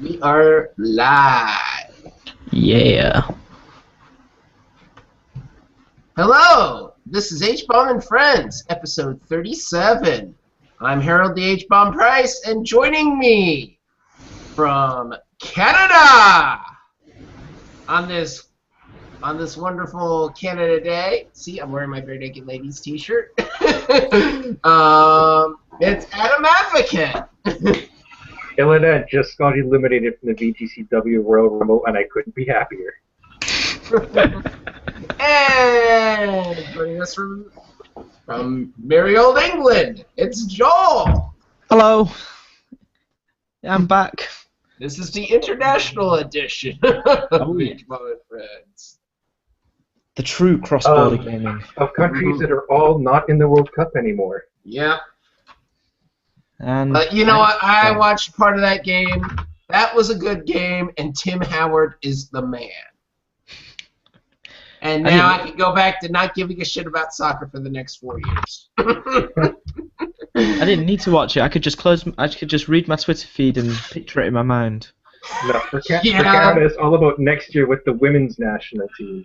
We are live. Yeah. Hello, this is Hbomb and Friends, episode 37. I'm Harold the Hbomb Price, and joining me from Canada on this wonderful Canada Day. See, I'm wearing my Bare Naked Ladies t-shirt. It's Adam Advocate. Illinois just got eliminated from the VTCW Royal Rumble, and I couldn't be happier. And joining us from merry old England, it's Joel. Hello. I'm back. This is the international edition of Hbomb and Friends. The true cross-border gaming. Of countries that are all not in the World Cup anymore. Yeah. And You know what? I watched part of that game. That was a good game, and Tim Howard is the man. And now I can go back to not giving a shit about soccer for the next 4 years. I didn't need to watch it. I could just read my Twitter feed and picture it in my mind. No, for Canada, it's all about next year with the women's national team.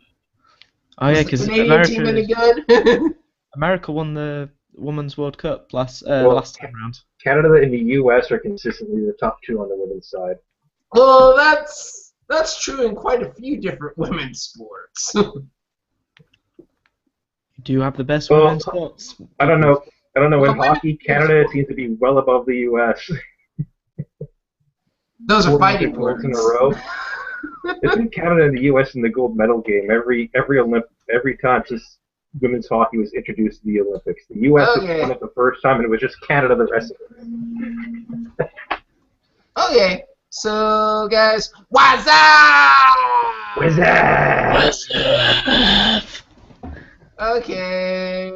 Oh yeah, because Canadian team any good? America won the Women's World Cup last time round. Canada and the U.S. are consistently the top two on the women's side. Well, that's true in quite a few different women's sports. You do have the best women's sports. I don't know. In hockey, Canada seems to be well above the U.S. Those are fighting words words. in a row. Isn't Canada and the U.S. in the gold medal game every time since women's hockey was introduced to the Olympics? The U.S. won it the first time, and it was just Canada the rest of it. Okay, so guys, what's up? What's up? What's up? Okay.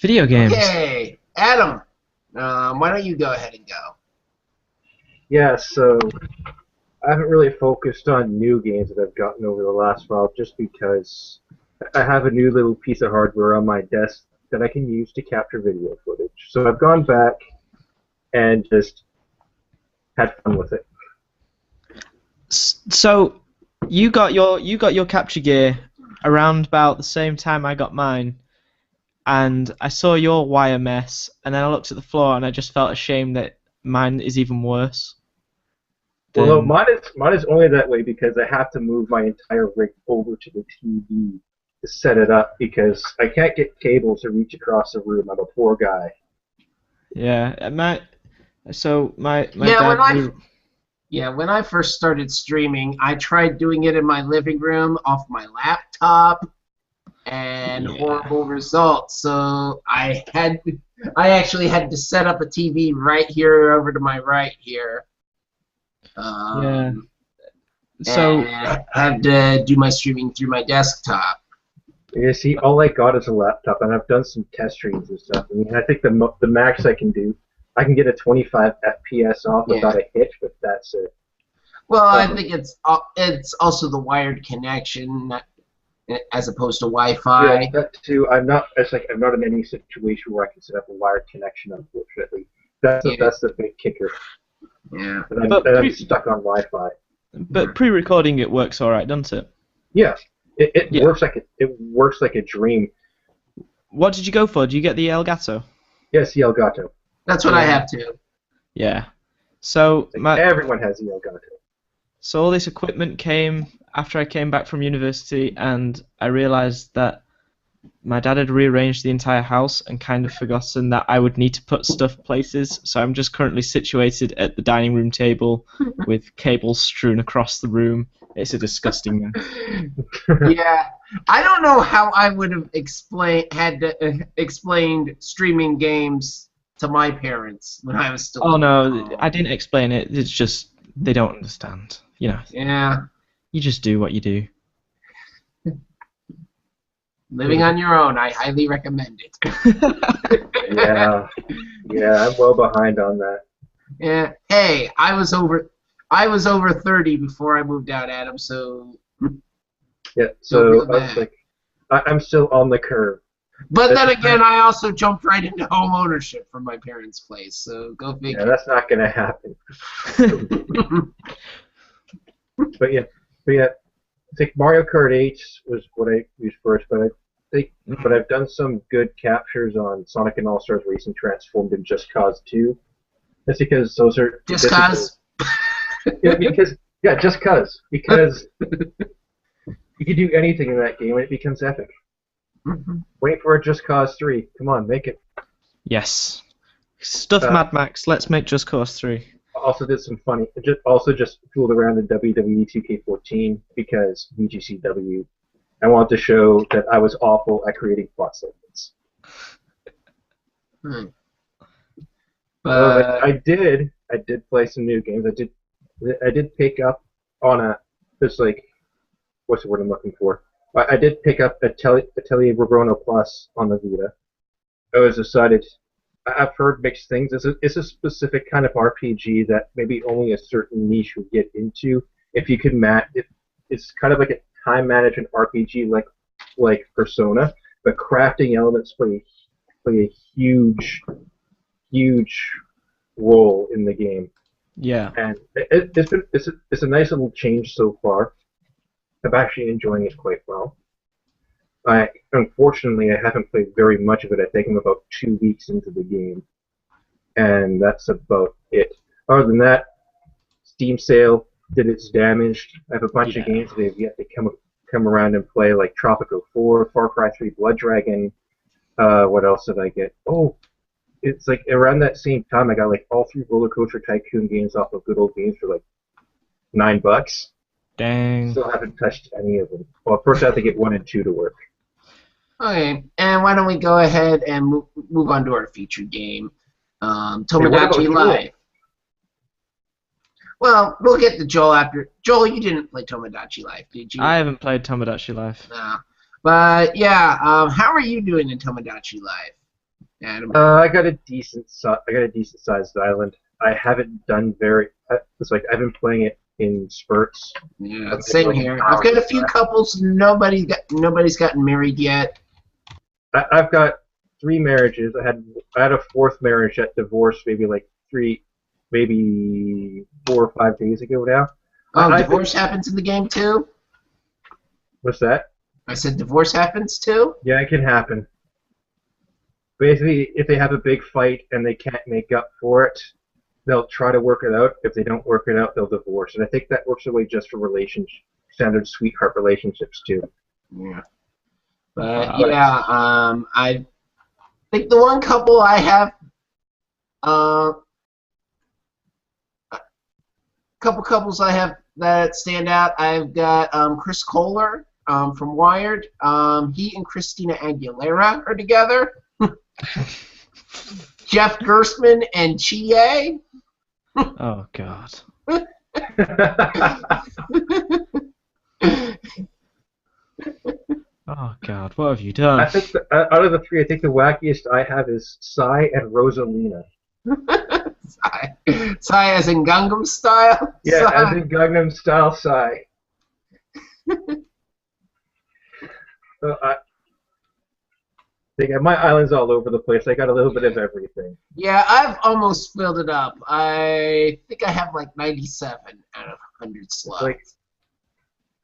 Video games. Okay, Adam, why don't you go ahead and go? Yeah, so I haven't really focused on new games that I've gotten over the last while just because I have a new little piece of hardware on my desk that I can use to capture video footage. So I've gone back and just had fun with it. So you got your capture gear around about the same time I got mine, and I saw your wire mess, and then I looked at the floor and I just felt ashamed that mine is even worse. Well, no, mine is only that way because I have to move my entire rig over to the TV to set it up because I can't get cables to reach across the room. I'm a poor guy. Yeah, my when I first started streaming, I tried doing it in my living room off my laptop, and horrible results. So I actually had to set up a TV right here over to my right here. So I had to do my streaming through my desktop. You see, all I got is a laptop, and I've done some test streams and stuff. I mean, I think the max I can do, I can get a 25 FPS off without a hitch, but that's it. Well, I think it's also the wired connection as opposed to Wi-Fi. Yeah, that too. I'm not in any situation where I can set up a wired connection. Unfortunately, that's the big kicker. Yeah. I'm stuck on Wi-Fi. But pre-recording it works all right, doesn't it? Yeah. It works like a dream. What did you go for? Did you get the Elgato? Yes, the Elgato. That's what I have too. Yeah. So everyone has the Elgato. So all this equipment came after I came back from university, and I realized that my dad had rearranged the entire house and kind of forgotten that I would need to put stuff places. So I'm just currently situated at the dining room table with cables strewn across the room. It's a disgusting mess. Yeah, I don't know how I would have explained streaming games to my parents when I was still. Oh no, I didn't explain it. It's just they don't understand. You know. Yeah. You just do what you do. Living on your own, I highly recommend it. Yeah, I'm well behind on that. Yeah. Hey, I was over 30 before I moved out, Adam. So. Yeah. So I was like, I'm still on the curve. But then again, I also jumped right into home ownership from my parents' place, so go Yeah, figure. that's not gonna happen. But yeah, I think Mario Kart 8 was what I used first, but I've done some good captures on Sonic and All Stars Racing Transformed in Just Cause 2. That's because those are Just cause. just because you can do anything in that game and it becomes epic. Wait for a Just Cause 3. Come on, make it. Yes. Stuff Mad Max. Let's make Just Cause 3. Also did some funny. Just fooled around in WWE 2K14 because VGCW. I wanted to show that I was awful at creating plot segments. But I did play some new games. I did pick up on what's the word I'm looking for? I did pick up Atelier Robono Plus on the Vita. I was decided. I've heard mixed things. It's a specific kind of RPG that maybe only a certain niche would get into. If you can it's kind of like a time management RPG like Persona, but crafting elements play a huge role in the game. Yeah. And it's a nice little change so far. I'm actually enjoying it quite well. Unfortunately, I haven't played very much of it. I think I'm about 2 weeks into the game, and that's about it. Other than that, Steam sale did its damage. I have a bunch of games that have yet to come around and play, like Tropico 4, Far Cry 3, Blood Dragon. What else did I get? Oh, it's like around that same time I got like all 3 Roller Coaster Tycoon games off of Good Old Games for like $9. Dang. Still haven't touched any of them. Well, first I have to get 1 and 2 to work. okay, and why don't we go ahead and move on to our featured game, Tomodachi Life. Well, we'll get to Joel after. Joel, you didn't play Tomodachi Life, did you? I haven't played Tomodachi Life. No. But yeah, how are you doing in Tomodachi Life, Adam? I got a decent sized island. I haven't done it's like I've been playing it in spurts. Yeah, same here. I've got a few couples. Nobody's gotten married yet. I've got 3 marriages. I had a 4th marriage that divorced maybe 4 or 5 days ago now. Oh, divorce happens in the game too? What's that? I said divorce happens too? Yeah, it can happen. Basically, if they have a big fight and they can't make up for it, they'll try to work it out. If they don't work it out, they'll divorce. And I think that works away just for standard sweetheart relationships too. Yeah. But yeah, I think the one couple I have, couple couples I have that stand out. I've got Chris Kohler from Wired. He and Christina Aguilera are together. Jeff Gerstmann and Chie. Oh God. Oh God, what have you done? I think out of the 3, I think the wackiest I have is Psy and Rosalina. Psy as in Gangnam Style? Yeah, Psy. as in Gangnam Style Psy. I think my island's all over the place. I got a little bit of everything. Yeah, I've almost filled it up. I think I have like 97 out of 100 slots.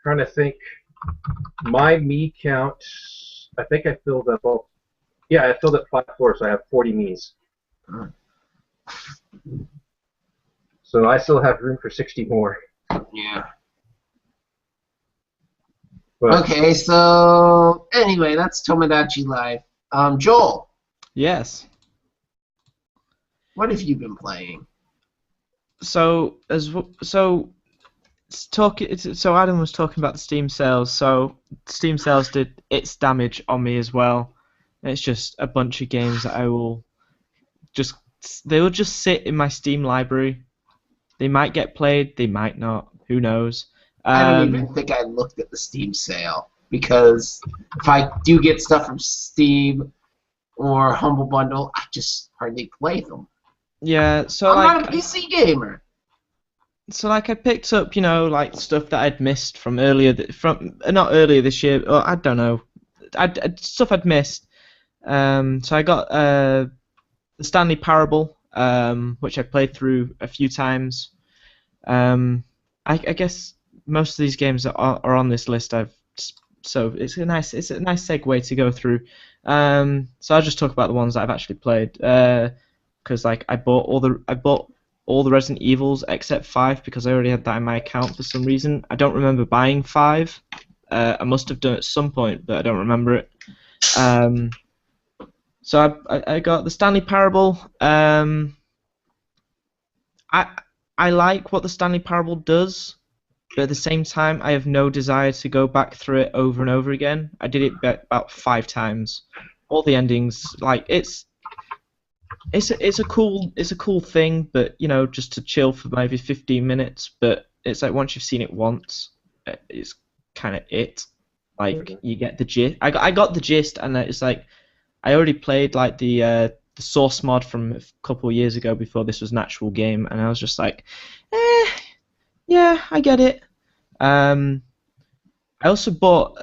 Trying to think. My me count, I think I filled up all. Yeah, I filled up 5 floors, so I have 40 me's. So I still have room for 60 more. Yeah. But, okay, so anyway, that's Tomodachi Life. Joel, Yes. what have you been playing? So Adam was talking about the Steam sales. So Steam sales did its damage on me as well. It's just a bunch of games that they will just sit in my Steam library. They might get played, they might not. Who knows? I don't even think I looked at the Steam sale because if I do get stuff from Steam or Humble Bundle, I just hardly play them. Yeah, so I'm not a PC gamer. So I picked up, stuff that I'd missed from earlier, not earlier this year, or I don't know, stuff I'd missed, So I got the Stanley Parable, which I played through a few times. I guess most of these games are on this list. So it's a nice segue to go through. So I'll just talk about the ones that I've actually played. Because like I bought all the Resident Evils except 5 because I already had that in my account for some reason. I don't remember buying 5. I must have done it at some point, but I don't remember it. So I got the Stanley Parable. I I like what the Stanley Parable does, but at the same time, I have no desire to go back through it over and over again. I did it about 5 times. All the endings, like it's a cool thing, but you know, just to chill for maybe 15 minutes. But it's like once you've seen it once, it's kind of it. Like you get the gist. I got the gist, and it's like I already played like the source mod from a couple of years ago before this was an actual game, and I was just like, yeah, I get it. I also bought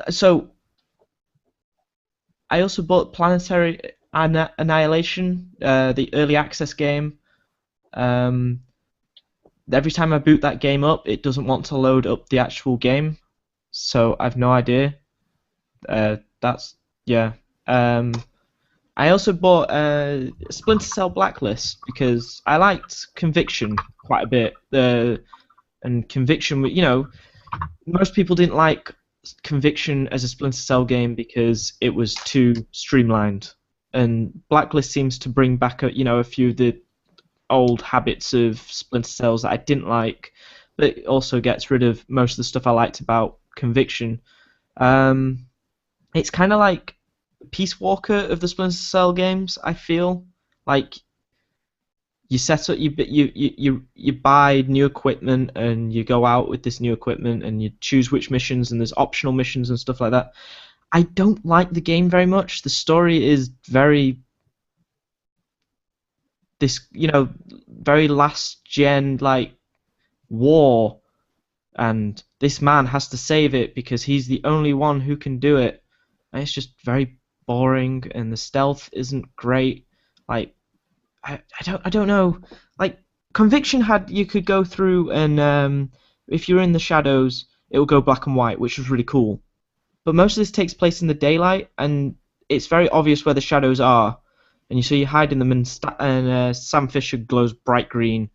Planetary Annihilation, the early access game. Um, every time I boot that game up, it doesn't want to load up the actual game, so I've no idea. That's yeah. I also bought Splinter Cell Blacklist because I liked Conviction quite a bit. And Conviction, you know, most people didn't like Conviction as a Splinter Cell game because it was too streamlined. And Blacklist seems to bring back a few of the old habits of Splinter Cells that I didn't like, but it also gets rid of most of the stuff I liked about Conviction. It's kind of like Peace Walker of the Splinter Cell games. I feel like you set up, you buy new equipment and you go out with this new equipment and you choose which missions and there's optional missions and stuff like that. I don't like the game very much. The story is very very last gen, like war, and this man has to save it because he's the only one who can do it. And it's just very boring, and the stealth isn't great. Like I don't know. Like Conviction you could go through and if you're in the shadows, it will go black and white, which was really cool. But most of this takes place in the daylight, and it's very obvious where the shadows are, and you hide in them. And Sam Fisher glows bright green,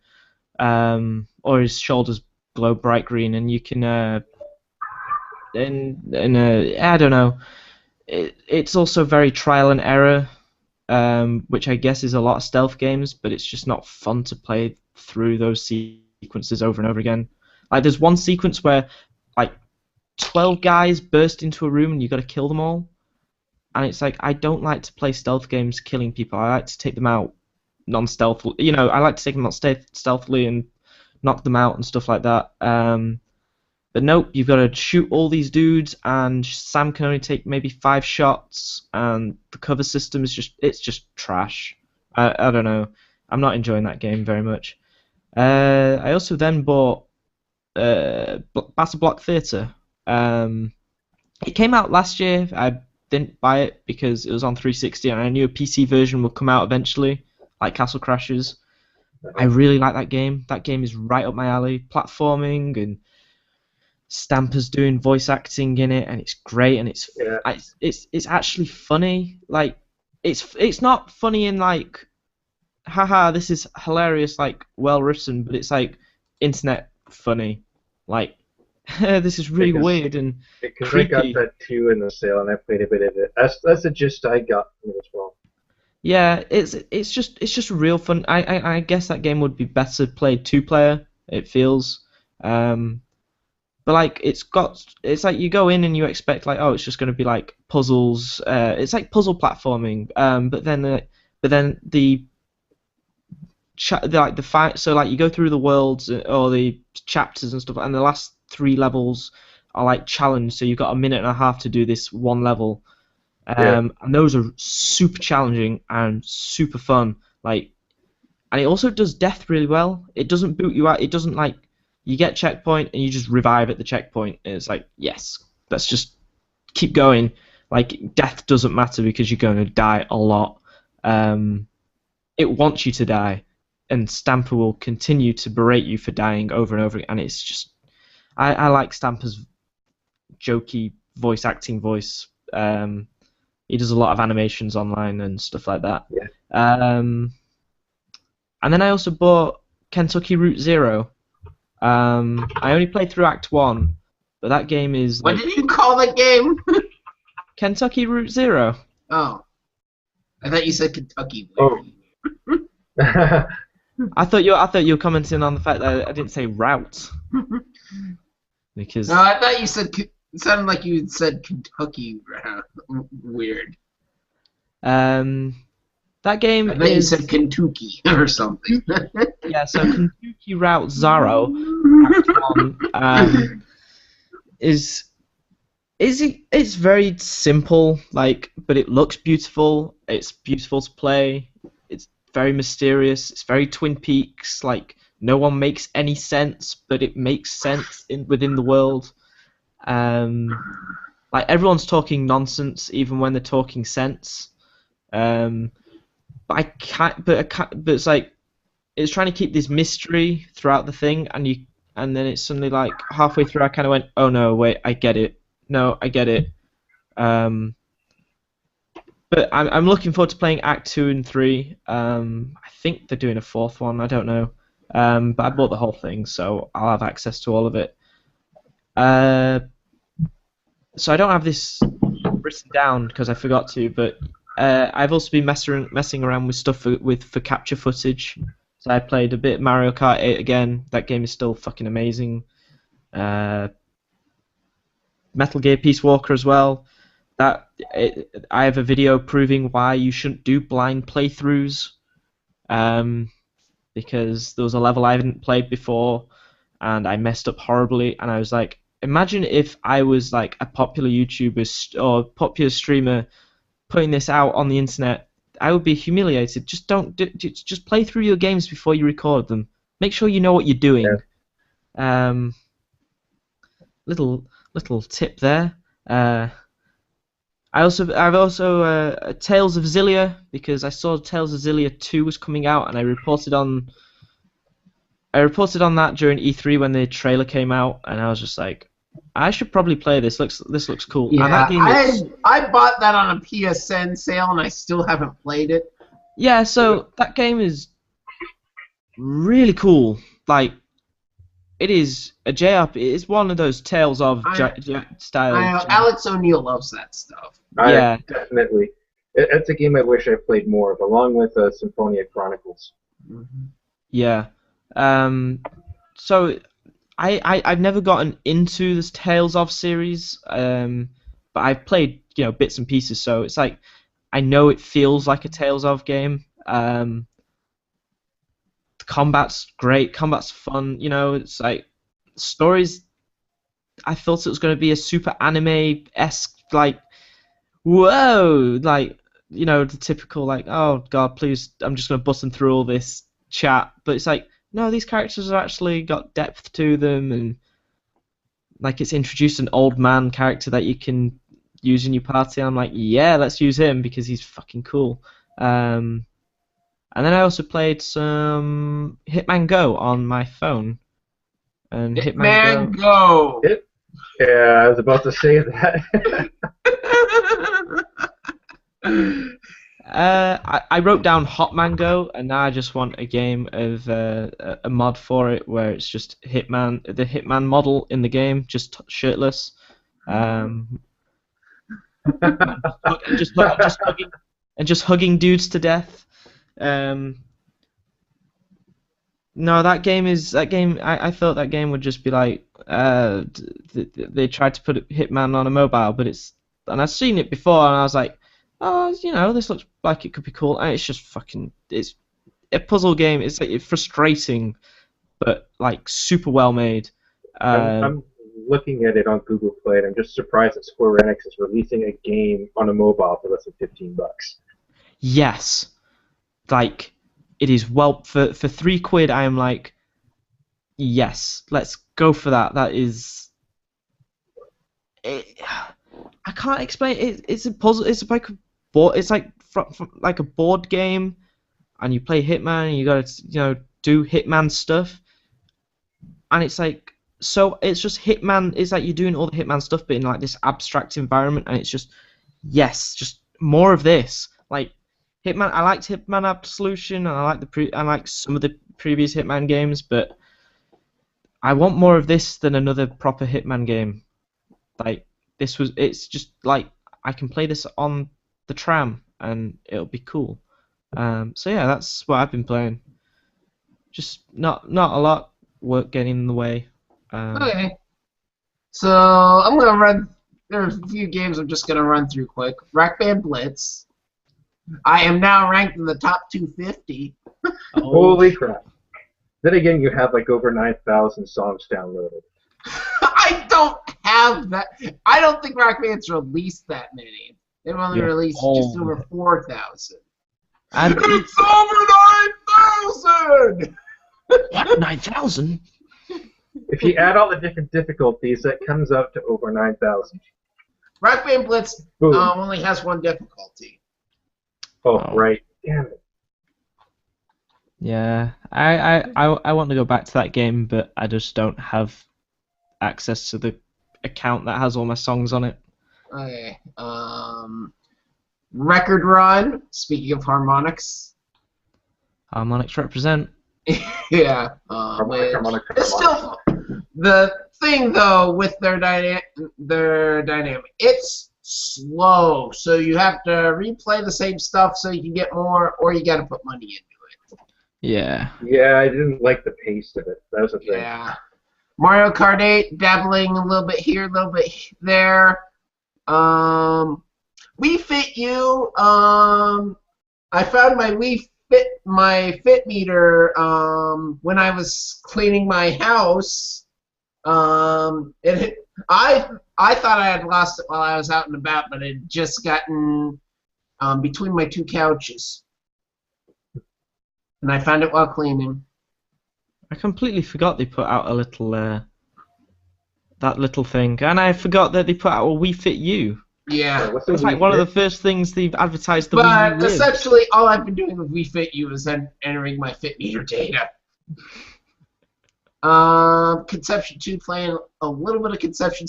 or his shoulders glow bright green, and you can I don't know. It's also very trial and error, which I guess is a lot of stealth games, but it's just not fun to play through those sequences over and over again. Like there's one sequence where like 12 guys burst into a room and you got to kill them all, and it's like I don't like to play stealth games killing people. I like to take them out non-stealthily. I like to take them out stealthily and knock them out and stuff like that. But nope, you've got to shoot all these dudes, and Sam can only take maybe 5 shots, and the cover system is just trash. I don't know. I'm not enjoying that game very much. I also then bought Battle Block Theatre. It came out last year. I didn't buy it because it was on 360, and I knew a PC version would come out eventually, like Castle Crashers. I really like that game. That game is right up my alley. Platforming, and Stamper's doing voice acting in it, and it's great, and it's actually funny. Like it's not funny in like, haha, this is hilarious, like well written, but it's like internet funny. Like this is really weird and because creepy. I got that too in the sale, and I played a bit of it. That's the gist I got from it as well. Yeah, it's just real fun. I guess that game would be better played 2-player. It feels, but like it's like you go in and you expect like, oh, it's just going to be like puzzles. It's like puzzle platforming. But then the fight. So like you go through the worlds or the chapters and stuff, and the last 3 levels are like challenged. So you've got a minute and a half to do this one level. And those are super challenging and super fun. Like, and it also does death really well. It doesn't boot you out. It doesn't like you get checkpoint and you just revive at the checkpoint. And it's like, yes, let's just keep going. Like, death doesn't matter because you're going to die a lot. It wants you to die, and Stamper will continue to berate you for dying over and over again. And it's just, I like Stamper's jokey voice acting voice. He does a lot of animations online and stuff like that. Yeah. And then I also bought Kentucky Route Zero. I only played through Act 1, but that game is... What did you call that game? Kentucky Route Zero. Oh. I thought you said Kentucky. Oh. I thought you were commenting on the fact that I didn't say route. Because... No, I thought you said... It sounded like you said Kentucky. Weird. That game I thought you is... said Kentucky or something. Yeah, so Kentucky Route Zero Act 1 it's very simple, like, but it looks beautiful. It's beautiful to play. It's very mysterious. It's very Twin Peaks. Like, no one makes any sense, but it makes sense within the world. Like, everyone's talking nonsense, even when they're talking sense. But it's like, it's trying to keep this mystery throughout the thing, and then it's suddenly like halfway through I kind of went, oh no, wait, I get it. No, I get it. But I'm looking forward to playing Act 2 and 3. I think they're doing a fourth one, I don't know. But I bought the whole thing, so I'll have access to all of it. So I don't have this written down because I forgot to, but I've also been messing around with stuff for capture footage. So I played a bit Mario Kart 8 again. That game is still fucking amazing. Metal Gear Peace Walker as well. I have a video proving why you shouldn't do blind playthroughs. Because there was a level I hadn't played before, and I messed up horribly. And I was like, imagine if I was like a popular YouTuber or popular streamer putting this out on the internet. I would be humiliated. Just just play through your games before you record them. Make sure you know what you're doing. Yeah. Little tip there. I've also Tales of Xillia, because I saw Tales of Xillia 2 was coming out, and I reported on that during E3 when the trailer came out, and I was just like, I should probably play this. This looks cool. Yeah, and that game I bought that on a PSN sale, and I still haven't played it. Yeah, so that game is really cool. Like, it is a JRPG. It's one of those Tales of style. I know, Alex O'Neill loves that stuff. Yeah, definitely. It's a game I wish I played more of, along with Symphonia Chronicles. Mm-hmm. Yeah. So I've never gotten into this Tales of series, but I've played bits and pieces. So it's like I know it feels like a Tales of game. The combat's great. Combat's fun. It's like stories. I thought it was going to be a super anime-esque, like, whoa, like, the typical, like, oh god, please, I'm just going to bust them through all this chat. But it's like, no, these characters have actually got depth to them, and like it's introduced an old man character that you can use in your party. I'm like, yeah, let's use him because he's fucking cool. And then I also played some Hitman Go on my phone. And Hitman Go! Yeah, I was about to say that. I wrote down Hot Mango, and now I just want a game of a mod for it where it's just the Hitman model in the game, just shirtless, just hugging dudes to death. No, that game. I thought that game would just be like they tried to put Hitman on a mobile, and I've seen it before, and I was like, oh, this looks like it could be cool, and it's just it's a puzzle game. It's like frustrating, but like super well made. I'm looking at it on Google Play, and I'm just surprised that Square Enix is releasing a game on a mobile for less than $15. Yes, like it is for £3. I am like, yes, let's go for that. That is. I can't explain it. It's a puzzle. It's like a board. It's like like a board game, and you play Hitman, and you gotta do Hitman stuff, and it's like it's just Hitman. It's like you're doing all the Hitman stuff, but in like this abstract environment, and it's just just more of this. Like Hitman, I liked Hitman Absolution, and I like some of the previous Hitman games, but I want more of this than another proper Hitman game. Like it's just like I can play this on the tram and it'll be cool. So yeah, that's what I've been playing. Just not a lot work getting in the way. Okay. So I'm gonna run. There's a few games I'm just gonna run through quick. Rock Band Blitz. I am now ranked in the top 250. Holy crap! Then again, you have like over 9,000 songs downloaded. I don't have that. I don't think Rock Band's released that many. They've only released just over 4,000. And It's over 9,000! what, 9,000? If you add all the different difficulties, that comes out to over 9,000. Rock Band Blitz only has one difficulty. Oh, right. Damn it. Yeah, I want to go back to that game, but I just don't have access to the account that has all my songs on it. Okay. Record Run. Speaking of harmonics. Harmonics represent. Yeah. Harmonic. It's still the thing though with their dynamic. It's slow, so you have to replay the same stuff so you can get more, or you got to put money into it. Yeah. Yeah, I didn't like the pace of it. That was the thing. Yeah. Mario Kart 8, dabbling a little bit here, a little bit there. Wii Fit U. I found my Fit meter when I was cleaning my house. I thought I had lost it while I was out and about, but it had just gotten between my two couches, and I found it while cleaning. I completely forgot they put out a little that little thing, and I forgot that they put out a Wii Fit U. Yeah. It's like one of the first things they've advertised the Wii U But with. essentially, all I've been doing with Wii Fit U is entering my Fit meter data. Conception 2, playing a little bit of Conception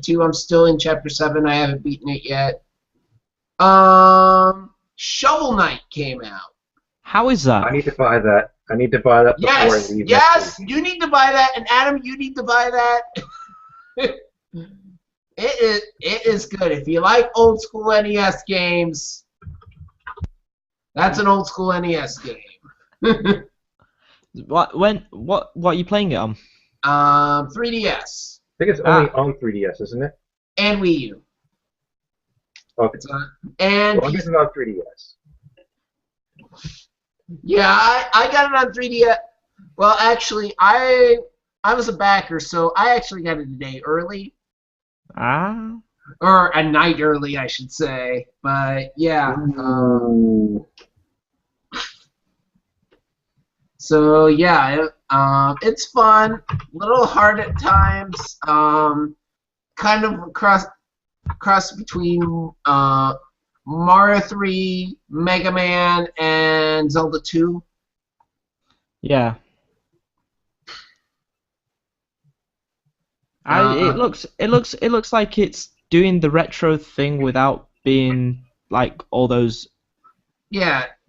2. I'm still in Chapter 7. I haven't beaten it yet. Shovel Knight came out. How is that? I need to buy that. I need to buy that before I leave. Yes, you need to buy that, and Adam, you need to buy that. It is good. If you like old school NES games, that's an old school NES game. What are you playing it on? 3DS. I think it's only on 3DS, isn't it? And Wii U. Okay. And Well, I guess it's on 3DS. yeah, I got it on 3DS. Well, actually, I was a backer, so I actually got it a day early. Ah. Or a night early, I should say. But yeah. So yeah, it's fun. A little hard at times. Kind of cross between Mario 3, Mega Man, and Zelda 2. Yeah. It looks like it's doing the retro thing without being like all those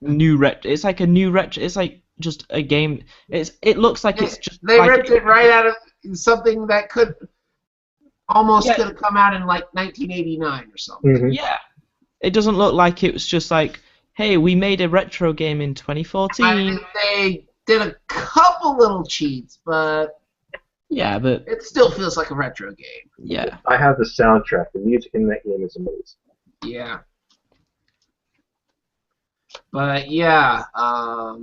new It's like a new retro. It's like just a game. It looks like it's just. They like ripped it right out of something that could could have come out in like 1989 or something. Mm-hmm. Yeah. It doesn't look like it was just like, hey, we made a retro game in 2014. I mean, they did a couple little cheats, but yeah, but it still feels like a retro game. Yeah. I have the soundtrack. The music in that game is amazing. Yeah. But yeah, I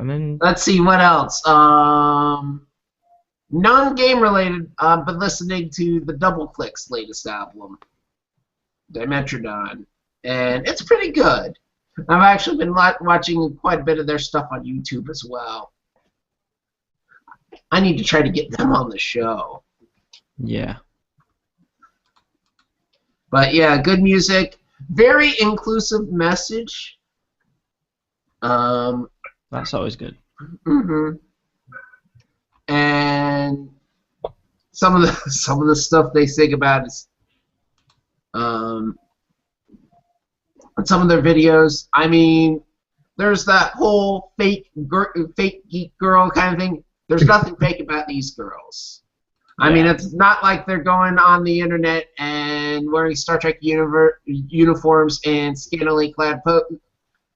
mean, let's see what else. Non-game related. I've been listening to the Double Click's latest album, Dimetrodon, and it's pretty good. I've actually been watching quite a bit of their stuff on YouTube as well. I need to try to get them on the show. Yeah. But yeah, good music. Very inclusive message. That's always good. And some of the stuff they think about is some of their videos. I mean, there's that whole fake geek girl kind of thing. There's nothing fake about these girls. I mean, it's not like they're going on the internet and wearing Star Trek uniforms and scantily clad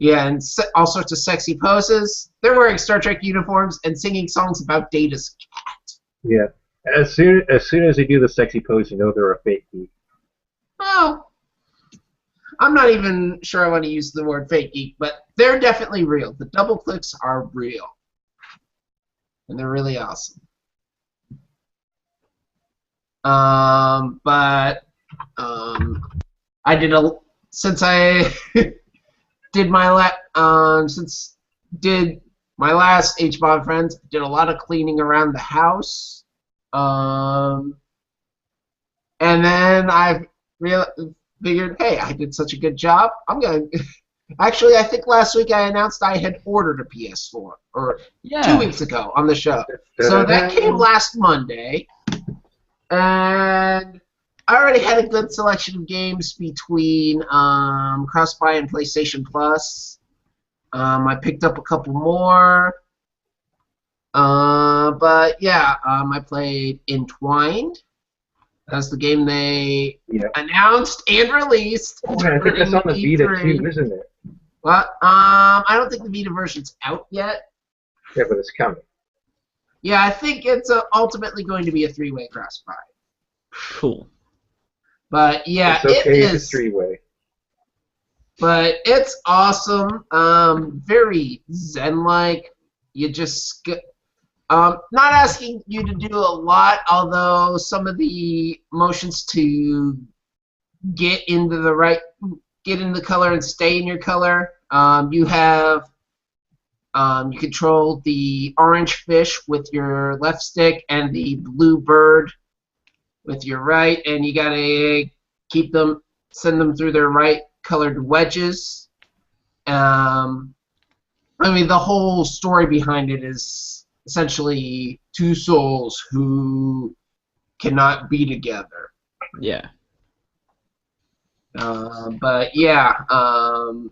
and all sorts of sexy poses. They're wearing Star Trek uniforms and singing songs about Data's cat. Yeah. As soon as they do the sexy pose, you know they're a fake geek. Oh, I'm not even sure I want to use the word fake geek, but they're definitely real. The double clicks are real. And they're really awesome. I did since I did my last Hbomb Friends, did a lot of cleaning around the house. And then I figured, hey, I did such a good job. I'm gonna. Actually, I think last week I announced I had ordered a PS4, or 2 weeks ago on the show. So that came last Monday, and I already had a good selection of games between Cross-Buy and PlayStation Plus. I picked up a couple more. But yeah, I played Entwined. That's the game they announced and released. Oh, I think that's on the Vita too, isn't it? Well, I don't think the Vita version's out yet. Yeah, but it's coming. Yeah, I think it's ultimately going to be a 3-way cross-buy. Cool. But yeah, it's okay it if it's 3-way. But it's awesome. Very zen-like. You just not asking you to do a lot, although some of the motions to get in the color and stay in your color. You have you control the orange fish with your left stick and the blue bird with your right, and you gotta send them through their right colored wedges. I mean, the whole story behind it is essentially two souls who cannot be together. Yeah. But yeah. I'll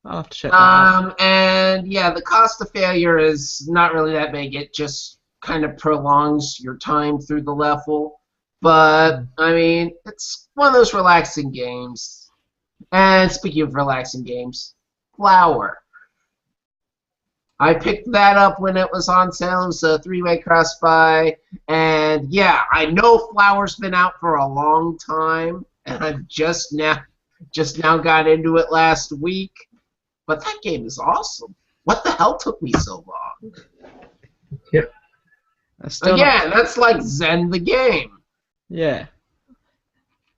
have to check that out. And yeah, the cost of failure is not really that big. It just kind of prolongs your time through the level. But I mean, it's one of those relaxing games. And speaking of relaxing games, Flower. I picked that up when it was on sale. It was a 3-way cross-buy. And yeah, I know Flower's been out for a long time, and I've just now got into it last week. But that game is awesome. What the hell took me so long? Yeah. Again, that's like Zen the game. Yeah.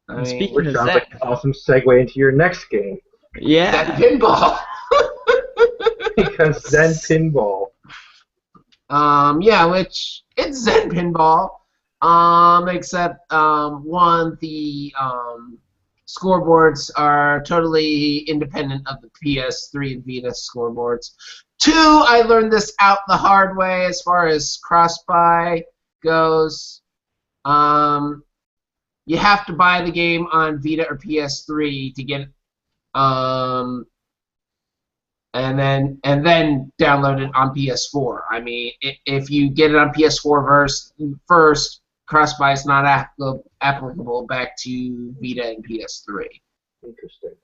I mean, speaking Which of sounds Zen, like an awesome segue into your next game. yeah. Zen Pinball. Because Zen Pinball. Yeah, which it's Zen Pinball. Except the scoreboards are totally independent of the PS3 and Vita scoreboards. 2, I learned this out the hard way as far as cross-buy goes. You have to buy the game on Vita or PS3 to get and then download it on PS4. I mean, if you get it on PS4 first, cross-buy is not applicable back to Vita and PS3. Interesting.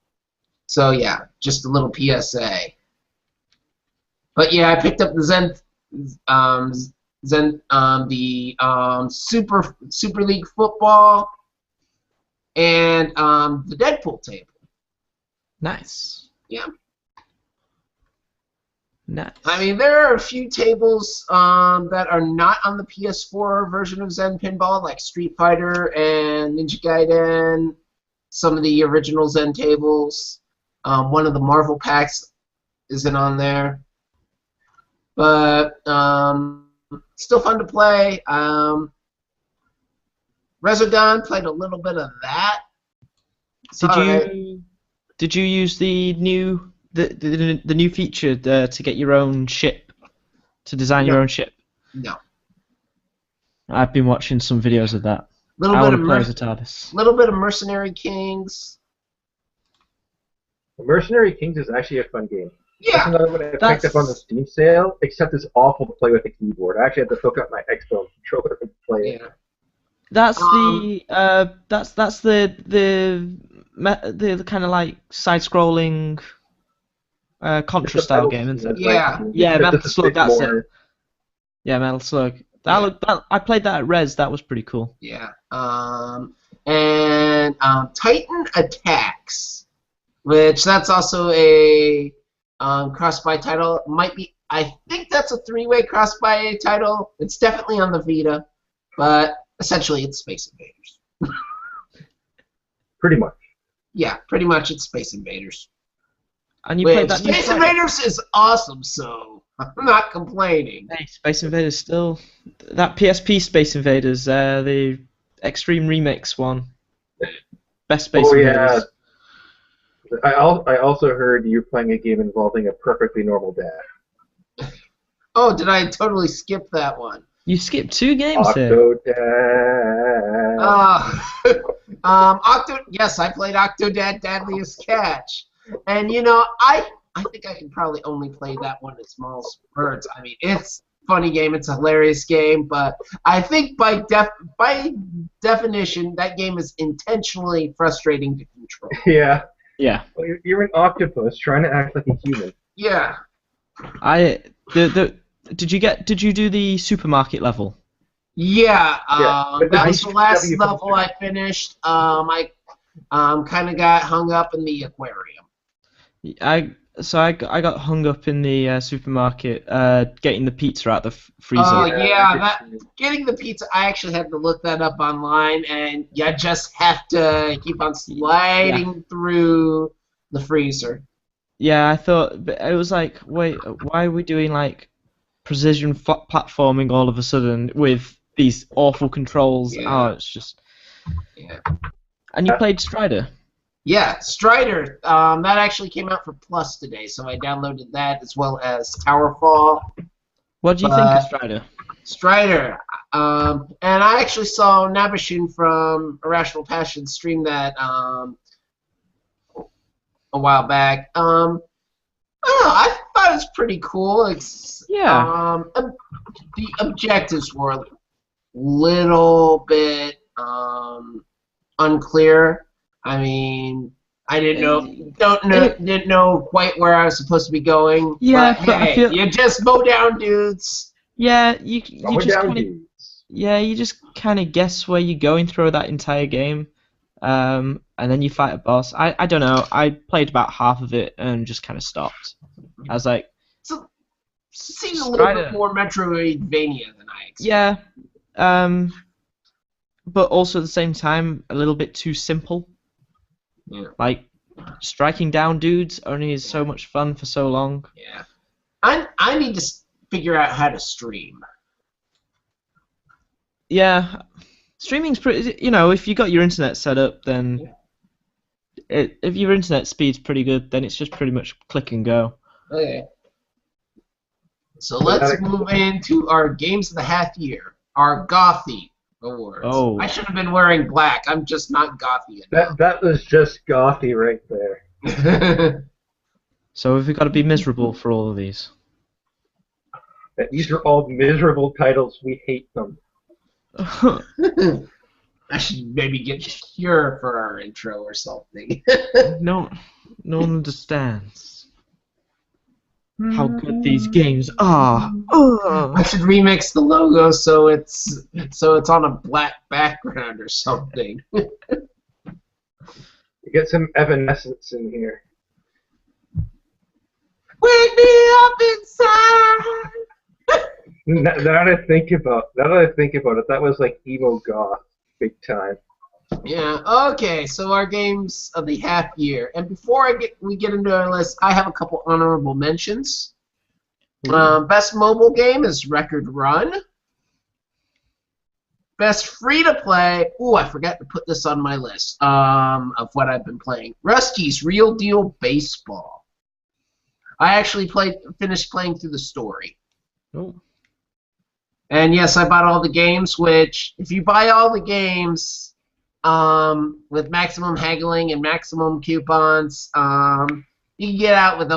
So yeah, just a little PSA. But yeah, I picked up the Super League Football and the Deadpool table. Nice. Yeah. Nice. I mean, there are a few tables that are not on the PS4 version of Zen Pinball, like Street Fighter and Ninja Gaiden, some of the original Zen tables. One of the Marvel packs isn't on there. But still fun to play. Resogun, played a little bit of that. Did you use the new new feature to get your own ship, to design your own ship? No. I've been watching some videos of that. Little I bit want of to play as a TARDIS. Little bit of Mercenary Kings. Mercenary Kings is actually a fun game. Yeah. That's another one I picked up on the Steam sale, except it's awful to play with the keyboard. I actually had to hook up my Hbomb controller and play it. That's the kind of like side-scrolling Contra style game, isn't it? Yeah. Yeah, Metal Slug. That's it. Yeah, Metal Slug. I played that at Res. That was pretty cool. Yeah. And Titan Attacks, which that's also a cross-buy title. Might be. I think that's a 3-way cross-buy title. It's definitely on the Vita, but essentially it's Space Invaders. Pretty much. Yeah, pretty much it's Space Invaders. And you played that. Space Invaders is awesome, so I'm not complaining. Hey, Space Invaders still. That PSP Space Invaders, the Extreme Remix one. Best Space Invaders. Yeah. I also heard you're playing a game involving a perfectly normal dad. Oh, did I totally skip that one? You skipped 2 games Octodad. Yes, I played Octodad Deadliest Catch. And, you know, I think I can probably only play that one in small spurts. I mean, it's a funny game, it's a hilarious game, but I think by definition, that game is intentionally frustrating to control. Yeah. Yeah. Well, you're an octopus trying to act like a human. Yeah. Did you do the supermarket level? Yeah, that was the last W level I finished. I kind of got hung up in the aquarium. I got hung up in the supermarket getting the pizza out the freezer. Oh yeah, getting the pizza. I actually had to look that up online, and you just have to keep on sliding through the freezer. Yeah, I thought, but it was like, wait, why are we doing like precision platforming all of a sudden with these awful controls? Yeah. Oh, it's just. Yeah. And you played Strider. Yeah, Strider. That actually came out for Plus today, so I downloaded that as well as Towerfall. What do you think of Strider? Strider. And I actually saw Nabashin from Irrational Passion stream that a while back. I don't know, I thought it was pretty cool. The objectives were a little bit unclear. I mean, I didn't know quite where I was supposed to be going. Yeah, but but hey, you just mow down dudes. Yeah, you just kind of guess where you're going through that entire game, and then you fight a boss. I don't know. I played about half of it and just kind of stopped. I was like, so it seems a little bit more Metroidvania than I expected. Yeah, but also at the same time a little bit too simple. Yeah. Like striking down dudes only is so much fun for so long. Yeah. I need to figure out how to stream. Yeah, streaming's pretty. You know, if you got your internet set up, then if your internet speed's pretty good, then it's just pretty much click and go. Okay. So let's move into our Games of the Half Year, our Gothy Awards. Oh. I should have been wearing black. I'm just not Gothy enough. That was just gothy right there. So have we got to be miserable for all of these? These are all miserable titles. We hate them. I should maybe get Cure for our intro or something. No one understands how good these games are. I should remix the logo so it's on a black background or something. You get some evanescence in here. Wake me up inside. Now that I think about it, that was like emo goth, big time. Yeah. Okay. So our games of the half year, and before we get into our list, I have a couple honorable mentions. Best mobile game is Record Run. Best free-to-play. Ooh, I forgot to put this on my list of what I've been playing. Rusty's Real Deal Baseball. I actually finished playing through the story. Oh. And yes, I bought all the games, which, if you buy all the games with maximum haggling and maximum coupons, you can get out with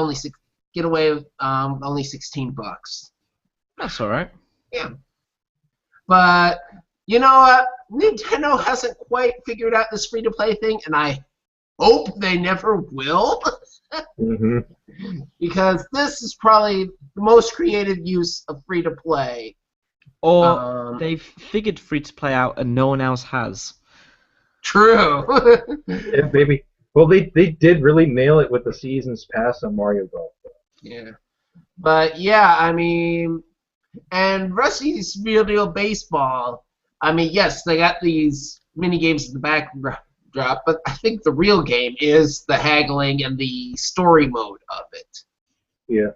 get away with only $16. That's alright. Yeah. But, you know what? Nintendo hasn't quite figured out this free-to-play thing, and I hope they never will. Mm-hmm. Because this is probably the most creative use of free-to-play. Or they've figured free-to-play out and no one else has. True. Yeah, maybe. Well, they did really nail it with the season's pass on Mario Golf. Yeah. But, yeah, I mean, and Rusty's Real Deal Baseball, I mean, yes, they got these mini-games in the backdrop, but I think the real game is the haggling and the story mode of it. Yeah.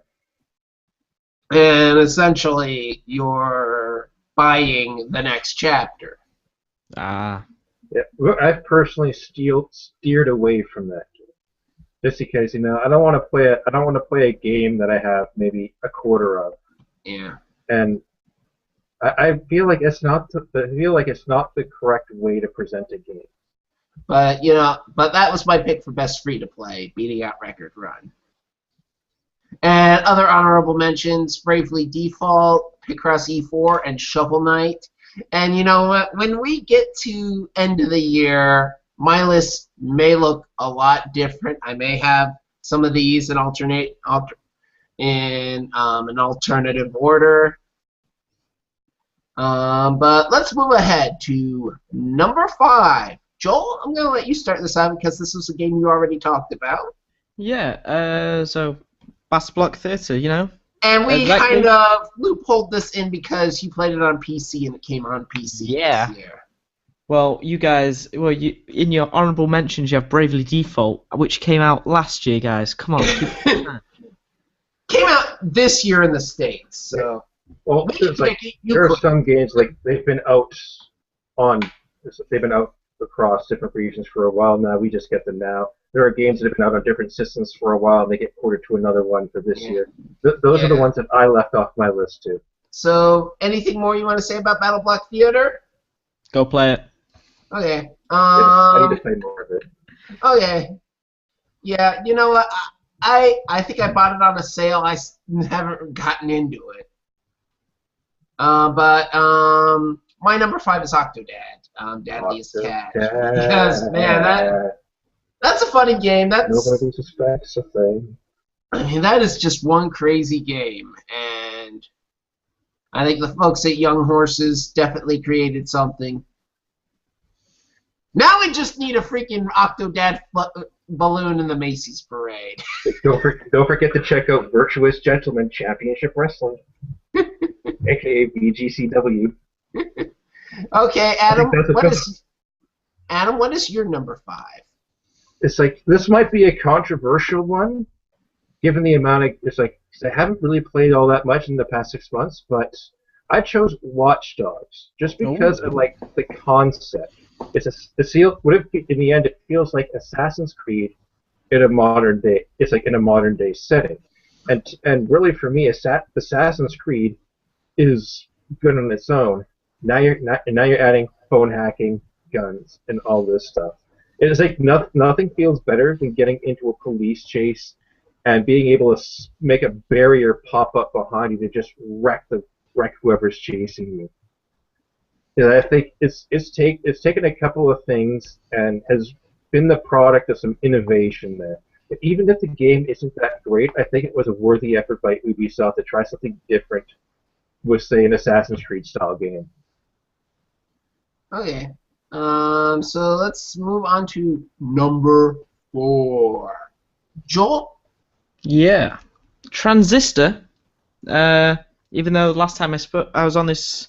And essentially, you're buying the next chapter. Ah. Yeah. Well, I've personally steered away from that game, just because I don't want to play a game that I have maybe a quarter of. Yeah. And I feel like it's not the correct way to present a game. But that was my pick for best free-to-play, beating out Record Run. And other honorable mentions: Bravely Default, Picross E4, and Shovel Knight. And you know what? When we get to end of the year, my list may look a lot different. I may have some of these in an alternative order. But let's move ahead to number 5. Joel, I'm going to let you start this out because this was a game you already talked about. Yeah, so Bass Block Theatre, And we Exactly. kind of loopholed this in because you played it on PC and it came on PC Yeah. this year. Well, you guys, in your honourable mentions, you have Bravely Default, which came out last year, guys. Come on. Came out this year in the States, so... Well, there are some games they've been out across different regions for a while now. We just get them now. There are games that have been out on different systems for a while, and they get ported to another one for this year. Those are the ones that I left off my list too. So, anything more you want to say about Battle Block Theater? Go play it. Okay. I need to play more of it. Okay. Yeah, you know what? I think I bought it on a sale. I haven't gotten into it. But my number 5 is Octodad. Dadliest Cat. Because, man, that's a funny game. Nobody suspects a thing. I mean, that is just one crazy game. And I think the folks at Young Horses definitely created something. Now we just need a freaking Octodad balloon in the Macy's parade. Don't forget to check out Virtuous Gentleman Championship Wrestling, aka BGCW. Okay, Adam. What is your number 5? It's like this might be a controversial one, given the amount of I haven't really played all that much in the past 6 months, but I chose Watch Dogs just because I like the concept. In the end, it feels like Assassin's Creed in a modern day. It's like in a modern day setting, and really for me, Assassin's Creed is good on its own. Now you're adding phone hacking, guns, and all this stuff. It's like nothing feels better than getting into a police chase and being able to make a barrier pop up behind you to just wreck whoever's chasing you. Yeah, I think it's taken a couple of things and has been the product of some innovation there. But even if the game isn't that great, I think it was a worthy effort by Ubisoft to try something different with, say, an Assassin's Creed style game. Okay. So let's move on to number 4. Joel? Yeah. Transistor. Even though last time I was on this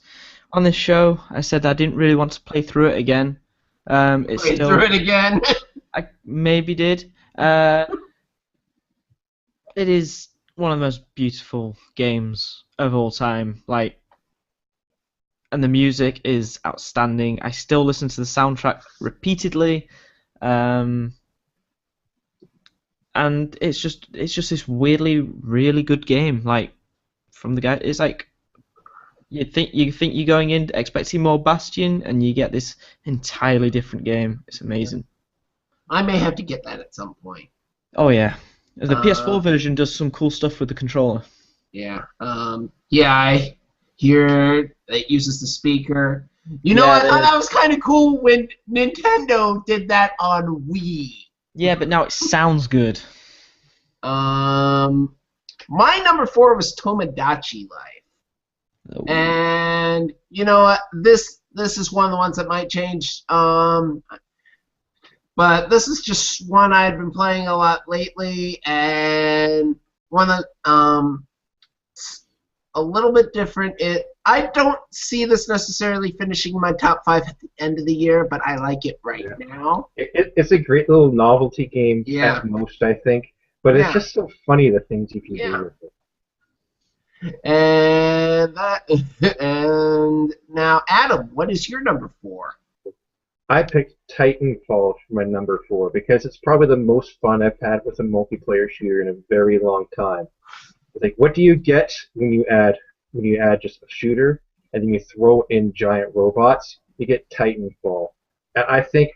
show, I said I didn't really want to play through it again. Through it again? I maybe did. It is one of the most beautiful games of all time. Like, and the music is outstanding. I still listen to the soundtrack repeatedly, and it's just this weirdly really good game. Like from the guy, it's like you think you're going in expecting more Bastion, and you get this entirely different game. It's amazing. I may have to get that at some point. Oh yeah, the PS4 Uh, version does some cool stuff with the controller. yeah. Yeah, I hear it uses the speaker. You know, Yeah, I thought that was kind of cool when Nintendo did that on Wii. yeah, but now it sounds good. My number 4 was Tomodachi Life. Oh. And you know what? This is one of the ones that might change. But this is just one I've been playing a lot lately, and one that a little bit different. I don't see this necessarily finishing my top 5 at the end of the year, but I like it right now. It's a great little novelty game Yeah. at most, I think. But Yeah. it's just so funny the things you can do with it. And now, Adam, what is your number 4? I picked Titanfall for my number 4 because it's probably the most fun I've had with a multiplayer shooter in a very long time. It's like, what do you get when you add just a shooter and then you throw in giant robots? You get Titanfall. And I think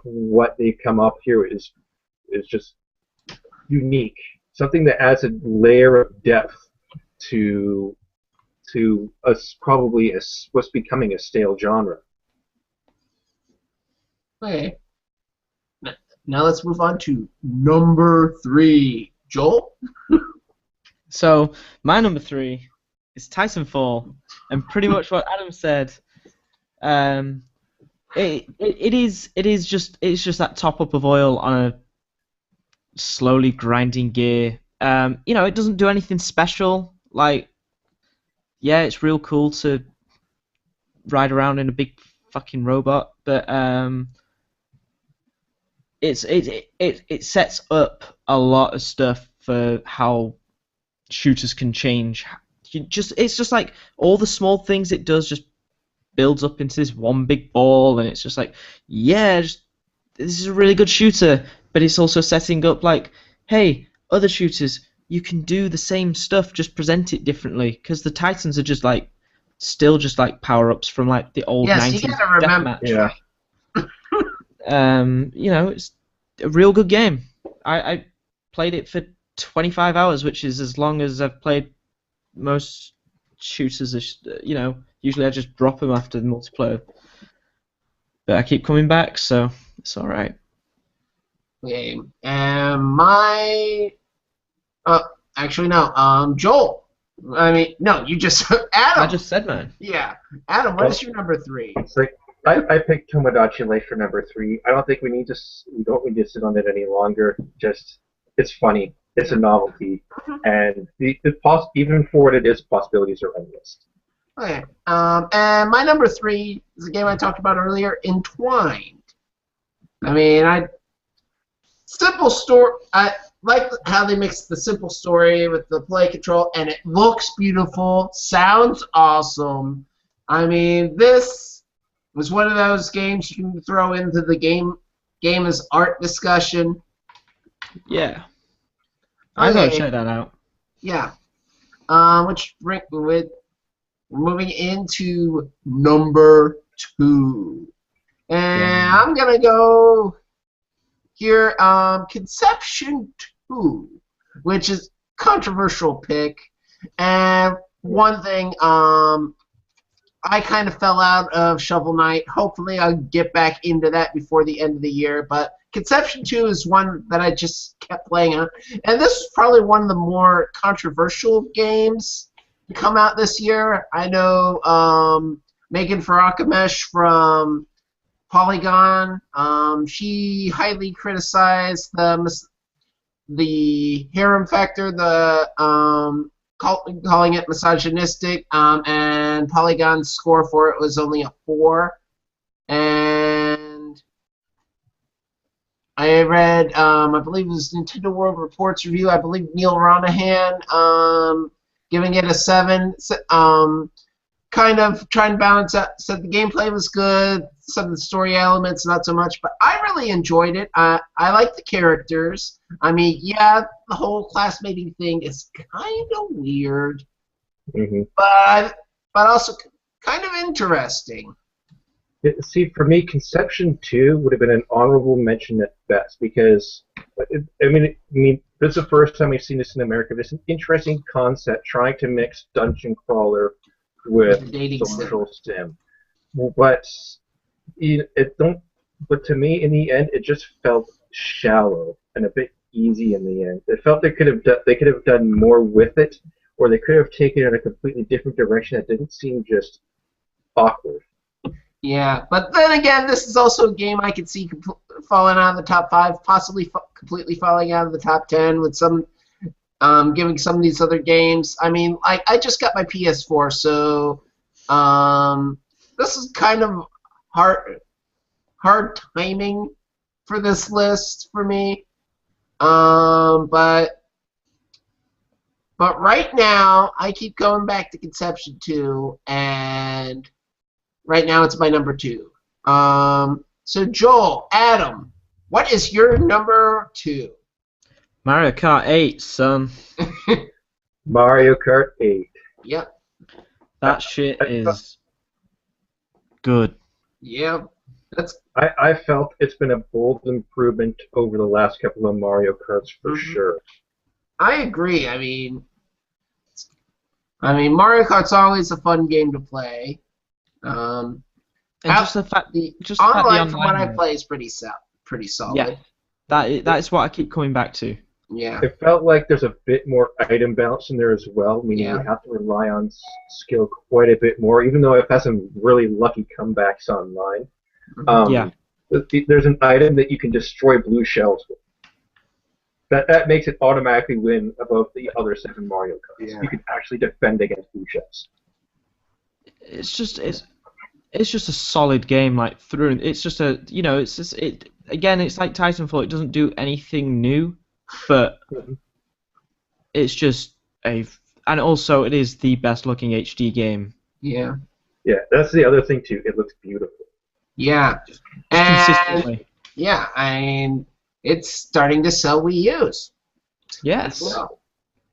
what they've come up here is just unique. Something that adds a layer of depth to what's becoming a stale genre. Okay. Now let's move on to number 3. Joel? So my number 3 is Titanfall, and pretty much what Adam said. It's just that top up of oil on a slowly grinding gear. It doesn't do anything special. Like, yeah, it's real cool to ride around in a big fucking robot, but it sets up a lot of stuff for how shooters can change. It's just like all the small things it does just builds up into this one big ball, and it's just like, yeah, this is a really good shooter, but it's also setting up like, hey, other shooters, you can do the same stuff, just present it differently, because the Titans are just like still just like power-ups from like the old 90s you gotta remember. deathmatch. Yeah. It's a real good game. I played it for 25 hours, which is as long as I've played most shooters. Usually I just drop them after the multiplayer, but I keep coming back, so it's all right. Okay. And actually no. Joel. I mean, no, you just Adam. I just said mine. Yeah, Adam. What is your number 3? It's like I picked Tomodachi Life for number 3. I don't think we don't need to sit on it any longer. Just it's funny. It's a novelty, and even for what it is, possibilities are endless. Okay. And my number 3 is a game I talked about earlier, Entwined. I mean, simple story. I like how they mix the simple story with the play control, and it looks beautiful, sounds awesome. I mean, this was one of those games you can throw into the game as art discussion. Yeah. I gotta check that out. Yeah. We're moving into number 2. And I'm gonna go here, Conception 2, which is a controversial pick. And one thing, I kind of fell out of Shovel Knight. Hopefully I'll get back into that before the end of the year. But Conception 2 is one that I just kept playing on. And this is probably one of the more controversial games to come out this year. I know Megan Farakamesh from Polygon, she highly criticized the harem factor, calling it misogynistic, and Polygon's score for it was only a 4. And I read, I believe it was Nintendo World Report's review. I believe Neil Ronahan giving it a 7. Kind of trying to balance out. Said the gameplay was good, some of the story elements not so much, but I really enjoyed it. I like the characters. I mean, yeah, the whole classmating thing is kind of weird, but also kind of interesting. See, for me, Conception 2 would have been an honorable mention at best because, I mean, this is the first time we've seen this in America. It's an interesting concept trying to mix dungeon crawler with Dating social sim. But But to me, in the end, it just felt shallow and a bit easy in the end. It felt they could have done more with it, or they could have taken it in a completely different direction that didn't seem just awkward. Yeah, but then again, this is also a game I could see falling out of the top 5, possibly completely falling out of the top 10 with some giving some of these other games. I mean, I just got my PS4, so this is kind of hard timing for this list for me. But right now, I keep going back to Conception 2, and right now it's my number 2. So Joel, Adam, what is your number 2? Mario Kart 8, son. Mario Kart 8. Yep. That shit is good. Yeah. I felt it's been a bold improvement over the last couple of Mario Karts for sure. I agree. I mean, Mario Kart's always a fun game to play. And just the fact the online from what I play is pretty solid. Yeah, that is what I keep coming back to. Yeah. It felt like there's a bit more item balance in there as well, meaning you have to rely on skill quite a bit more, even though I've had some really lucky comebacks online. There's an item that you can destroy blue shells with. That makes it automatically win above the other 7 Mario Karts. Yeah. You can actually defend against blue shells. It's just a solid game, like through. It's just a again. It's like Titanfall. It doesn't do anything new, but it's just and also it is the best looking HD game. Yeah. Yeah, that's the other thing too. It looks beautiful. Yeah. Just consistently. Yeah, I mean, it's starting to sell Wii U's. Yes. Well.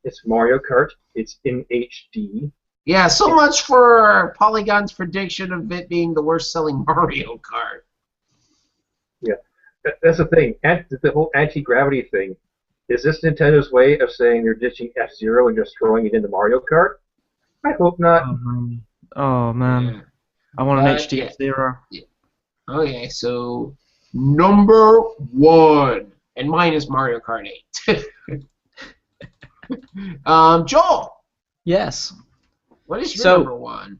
It's Mario Kart. It's in HD. Yeah, so much for Polygon's prediction of it being the worst-selling Mario Kart. Yeah, that's the thing. The whole anti-gravity thing. Is this Nintendo's way of saying they're ditching F-Zero and just throwing it into Mario Kart? I hope not. Oh, man. Yeah. I want an HD F-Zero. Yeah. Okay, so number 1. And mine is Mario Kart 8. Joel. Yes. What is your number 1?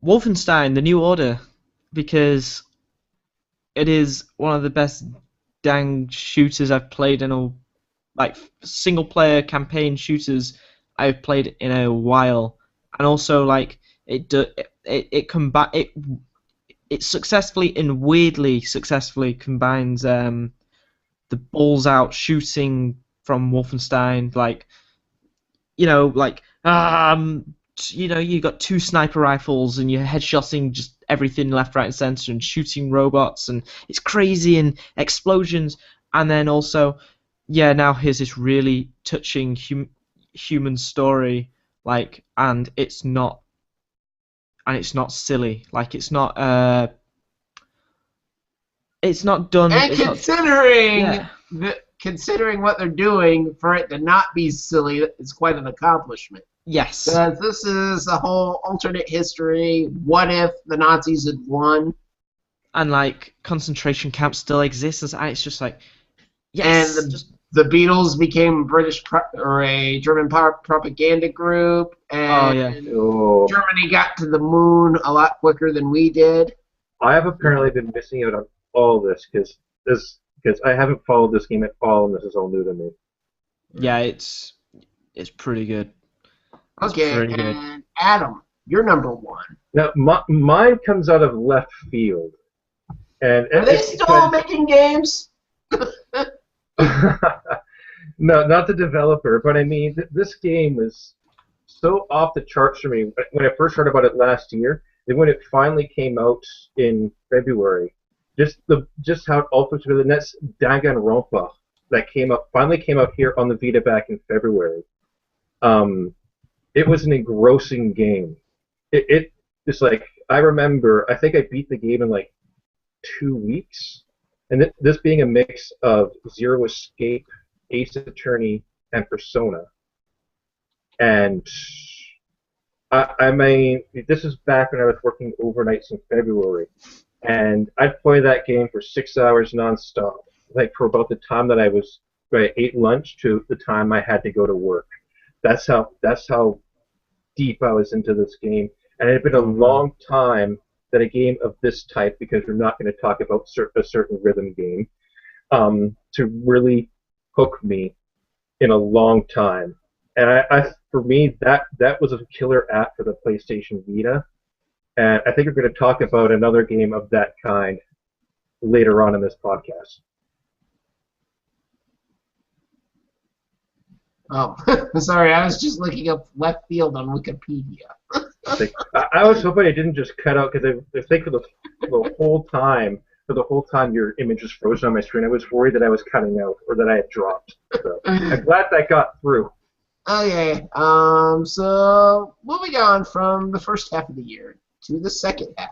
Wolfenstein: The New Order, because it is one of the best dang shooters I've played in single-player campaign shooters I've played in a while, and also it successfully and weirdly successfully combines the balls-out shooting from Wolfenstein, you got 2 sniper rifles and you're headshotting just everything left, right, and center and shooting robots, and it's crazy, and explosions, and then also, now here's this really touching human story, and it's not silly, it's not done. And considering what they're doing, for it to not be silly is quite an accomplishment. Yes. Because this is a whole alternate history. What if the Nazis had won? And concentration camps still exist, and it's just yes. And the Beatles became a German propaganda group, and Germany got to the moon a lot quicker than we did. I have apparently been missing out on all this because I haven't followed this game at all, and this is all new to me. Yeah, it's pretty good. Okay, and Adam, you're number 1. Now, mine comes out of left field. And are they still making games? No, not the developer, but I mean, this game is so off the charts for me. When I first heard about it last year, then when it finally came out in February, just how it all fits together. And that's Danganronpa that finally came out here on the Vita back in February. Um, it was an engrossing game. It's like I remember. I think I beat the game in like 2 weeks, and this being a mix of Zero Escape, Ace Attorney, and Persona. And I mean, this is back when I was working overnights in February, and I'd play that game for 6 hours nonstop, like for about the time that I ate lunch to the time I had to go to work. That's how deep I was into this game, and it had been a long time that a game of this type, because we're not going to talk about a certain rhythm game, to really hook me in a long time. And for me, that was a killer app for the PlayStation Vita. And I think we're going to talk about another game of that kind later on in this podcast. Oh, sorry, I was just looking up left field on Wikipedia. I was hoping it didn't just cut out, because I think for the whole time, your image was frozen on my screen. I was worried that I was cutting out or that I had dropped. So I'm glad that got through. Okay, so moving on from the first half of the year to the second half.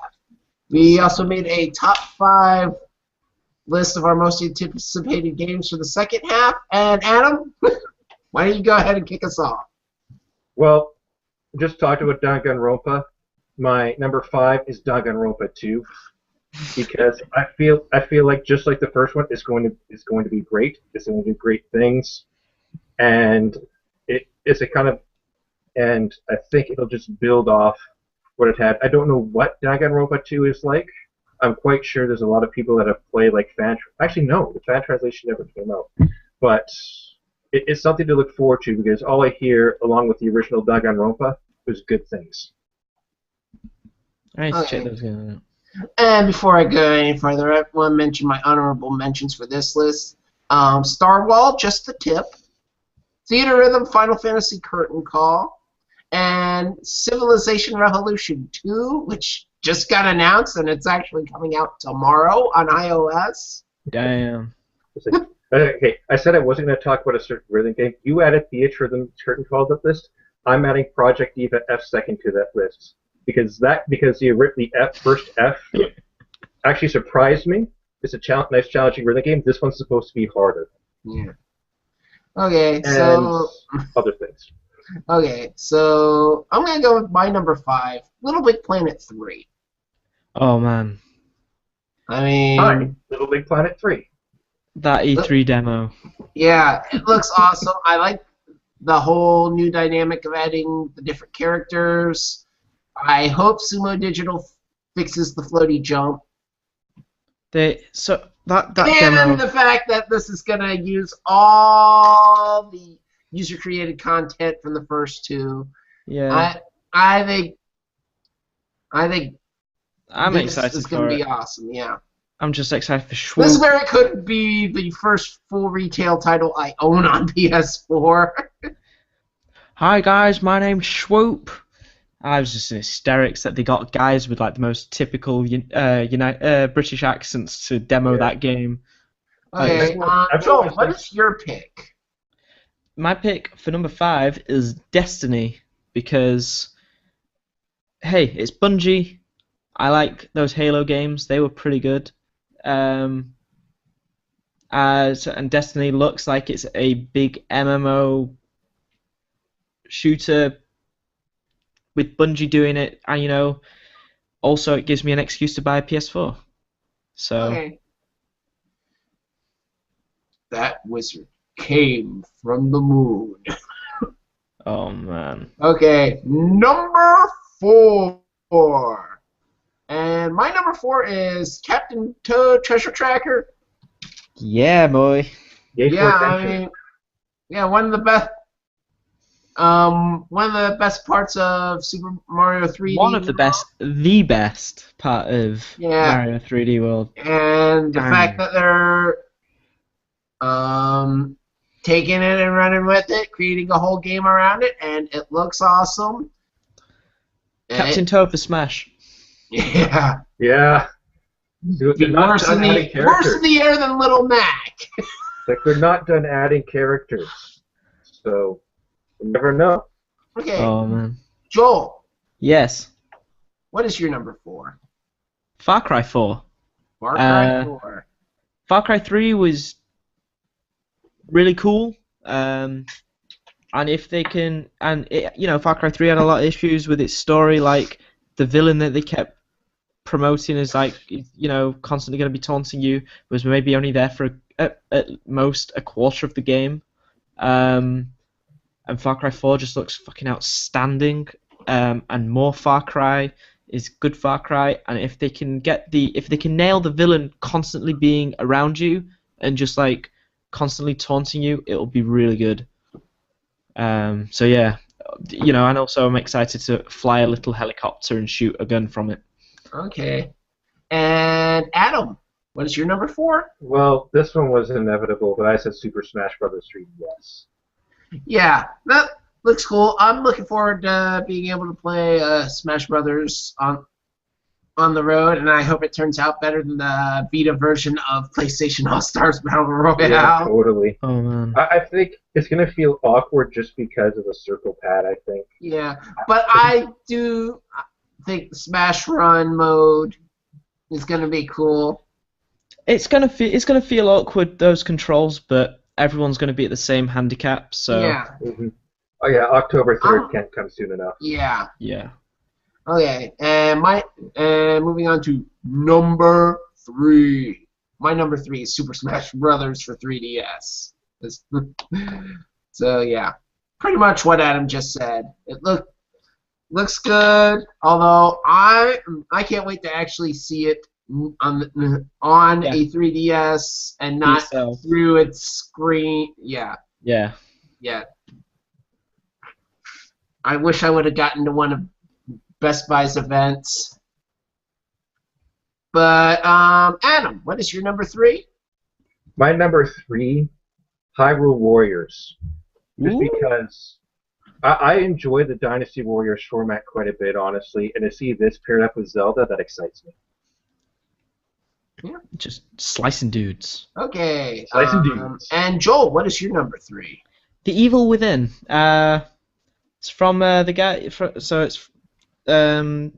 We also made a top 5 list of our most anticipated games for the second half. And Adam, why don't you go ahead and kick us off? Well, just talked about Danganronpa. My number 5 is Danganronpa 2, because I feel like, just like the first one, it's going to be great. It's going to do great things, and and I think it'll just build off what it had. I don't know what Danganronpa 2 is like. I'm quite sure there's a lot of people that have played actually no, the fan translation never came out, but it's something to look forward to, because all I hear, along with the original Danganronpa, is good things. I need to check those guys out. And before I go any further, I want to mention my honorable mentions for this list. Star Wall, Just the Tip, Theater Rhythm, Final Fantasy Curtain Call, and Civilization Revolution 2, which just got announced, and it's actually coming out tomorrow on iOS. Damn. Okay, I said I wasn't going to talk about a certain rhythm game. You added Theater Rhythm Curtain Call to that list. I'm adding Project Diva F2 to that list, because the first F actually surprised me. It's a nice, challenging rhythm game. This one's supposed to be harder. Yeah. Okay, And so other things. Okay, so I'm gonna go with my number 5, Little Big Planet 3. Oh man, I mean, Hi, Little Big Planet 3. that E3 demo. Yeah, it looks awesome. I like the whole new dynamic of adding the different characters. I hope Sumo Digital fixes the floaty jump. That And demo. the fact that this is gonna use all the user-created content from the first 2. Yeah, I think I'm this excited is for gonna it. be awesome. Yeah. I'm just excited for This is Schwartz. where it could be the first full retail title I own on PS4. Hi guys, my name's Swoop. I was just in hysterics that they got guys with like the most typical British accents to demo that game. Okay, Joel, what is your pick? My pick for number 5 is Destiny, because hey, it's Bungie. I like those Halo games. They were pretty good. And Destiny looks like it's a big MMO shooter with Bungie doing it, and also it gives me an excuse to buy a PS4. So Okay. That wizard came from the moon. oh man. Okay, number 4. And my number 4 is Captain Toad Treasure Tracker. Yeah, boy. Yay for Yeah, adventure. I mean, yeah, one of the best parts of Super Mario 3D. One of the best part of Yeah. Mario 3D World. And the fact that they're taking it and running with it, creating a whole game around it, and it looks awesome. Captain Toad for Smash. Yeah. Yeah. They're not Worse done in adding characters. the air than Little Mac. Like, they're not done adding characters. So, you never know. Okay, Oh man. Joel, Yes. what is your number 4? Far Cry 4. Far Cry 4. Far Cry 3 was really cool. And if they can, Far Cry 3 had a lot of issues with its story, like the villain that they kept promoting as constantly going to be taunting you was maybe only there for at most a quarter of the game. And Far Cry 4 just looks fucking outstanding. And more Far Cry is good Far Cry, and if they can nail the villain constantly being around you and just like constantly taunting you, it'll be really good. So yeah, and also I'm excited to fly a little helicopter and shoot a gun from it. Okay. And Adam, what is your number 4? Well, this one was inevitable, but I said Super Smash Bros. 3 DS. Yeah, that looks cool. I'm looking forward to being able to play Smash Brothers on the road, and I hope it turns out better than the Vita version of PlayStation All-Stars Battle Royale. Yeah, totally. Oh man. I think it's going to feel awkward just because of the circle pad, I think. Yeah, but I do think Smash Run mode is going to be cool. It's gonna feel awkward, those controls, but everyone's gonna be at the same handicap, so Yeah. Mm-hmm. Oh yeah, October 3rd can't come soon enough. Yeah. yeah. Okay, and moving on to number 3. My number 3 is Super Smash Brothers for 3DS. So yeah, pretty much what Adam just said. It looks good, although I can't wait to actually see it on a 3DS and not Yourself. through its screen. Yeah. Yeah. I wish I would have gotten to one of Best Buy's events. But Adam, what is your number 3? My number 3, Hyrule Warriors. Just Ooh. because I enjoy the Dynasty Warriors format quite a bit, honestly, and to see this paired up with Zelda, that excites me. Yeah. Just slicing dudes. Okay. Slicing dudes. And Joel, what is your number 3? The Evil Within. It's from the guy. So it's Shinji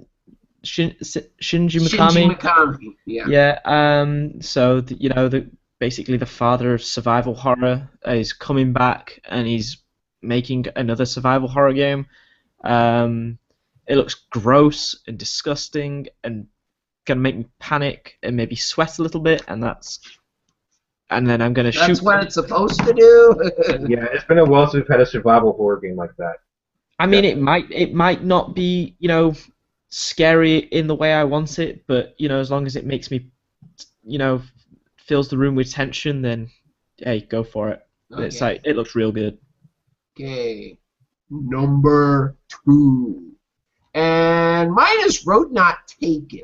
Mikami. Shinji Mikami. Yeah. Yeah. So basically the father of survival horror is coming back, and he's making another survival horror game. It looks gross and disgusting and gonna make me panic and maybe sweat a little bit, and then I'm gonna shoot. That's what it's supposed to do. Yeah, it's been a while since we've had a survival horror game like that. I mean, it might not be scary in the way I want it, but as long as it makes me fills the room with tension, then hey, go for it. Okay. It's like, it looks real good. Okay, number 2. And mine is Road Not Taken.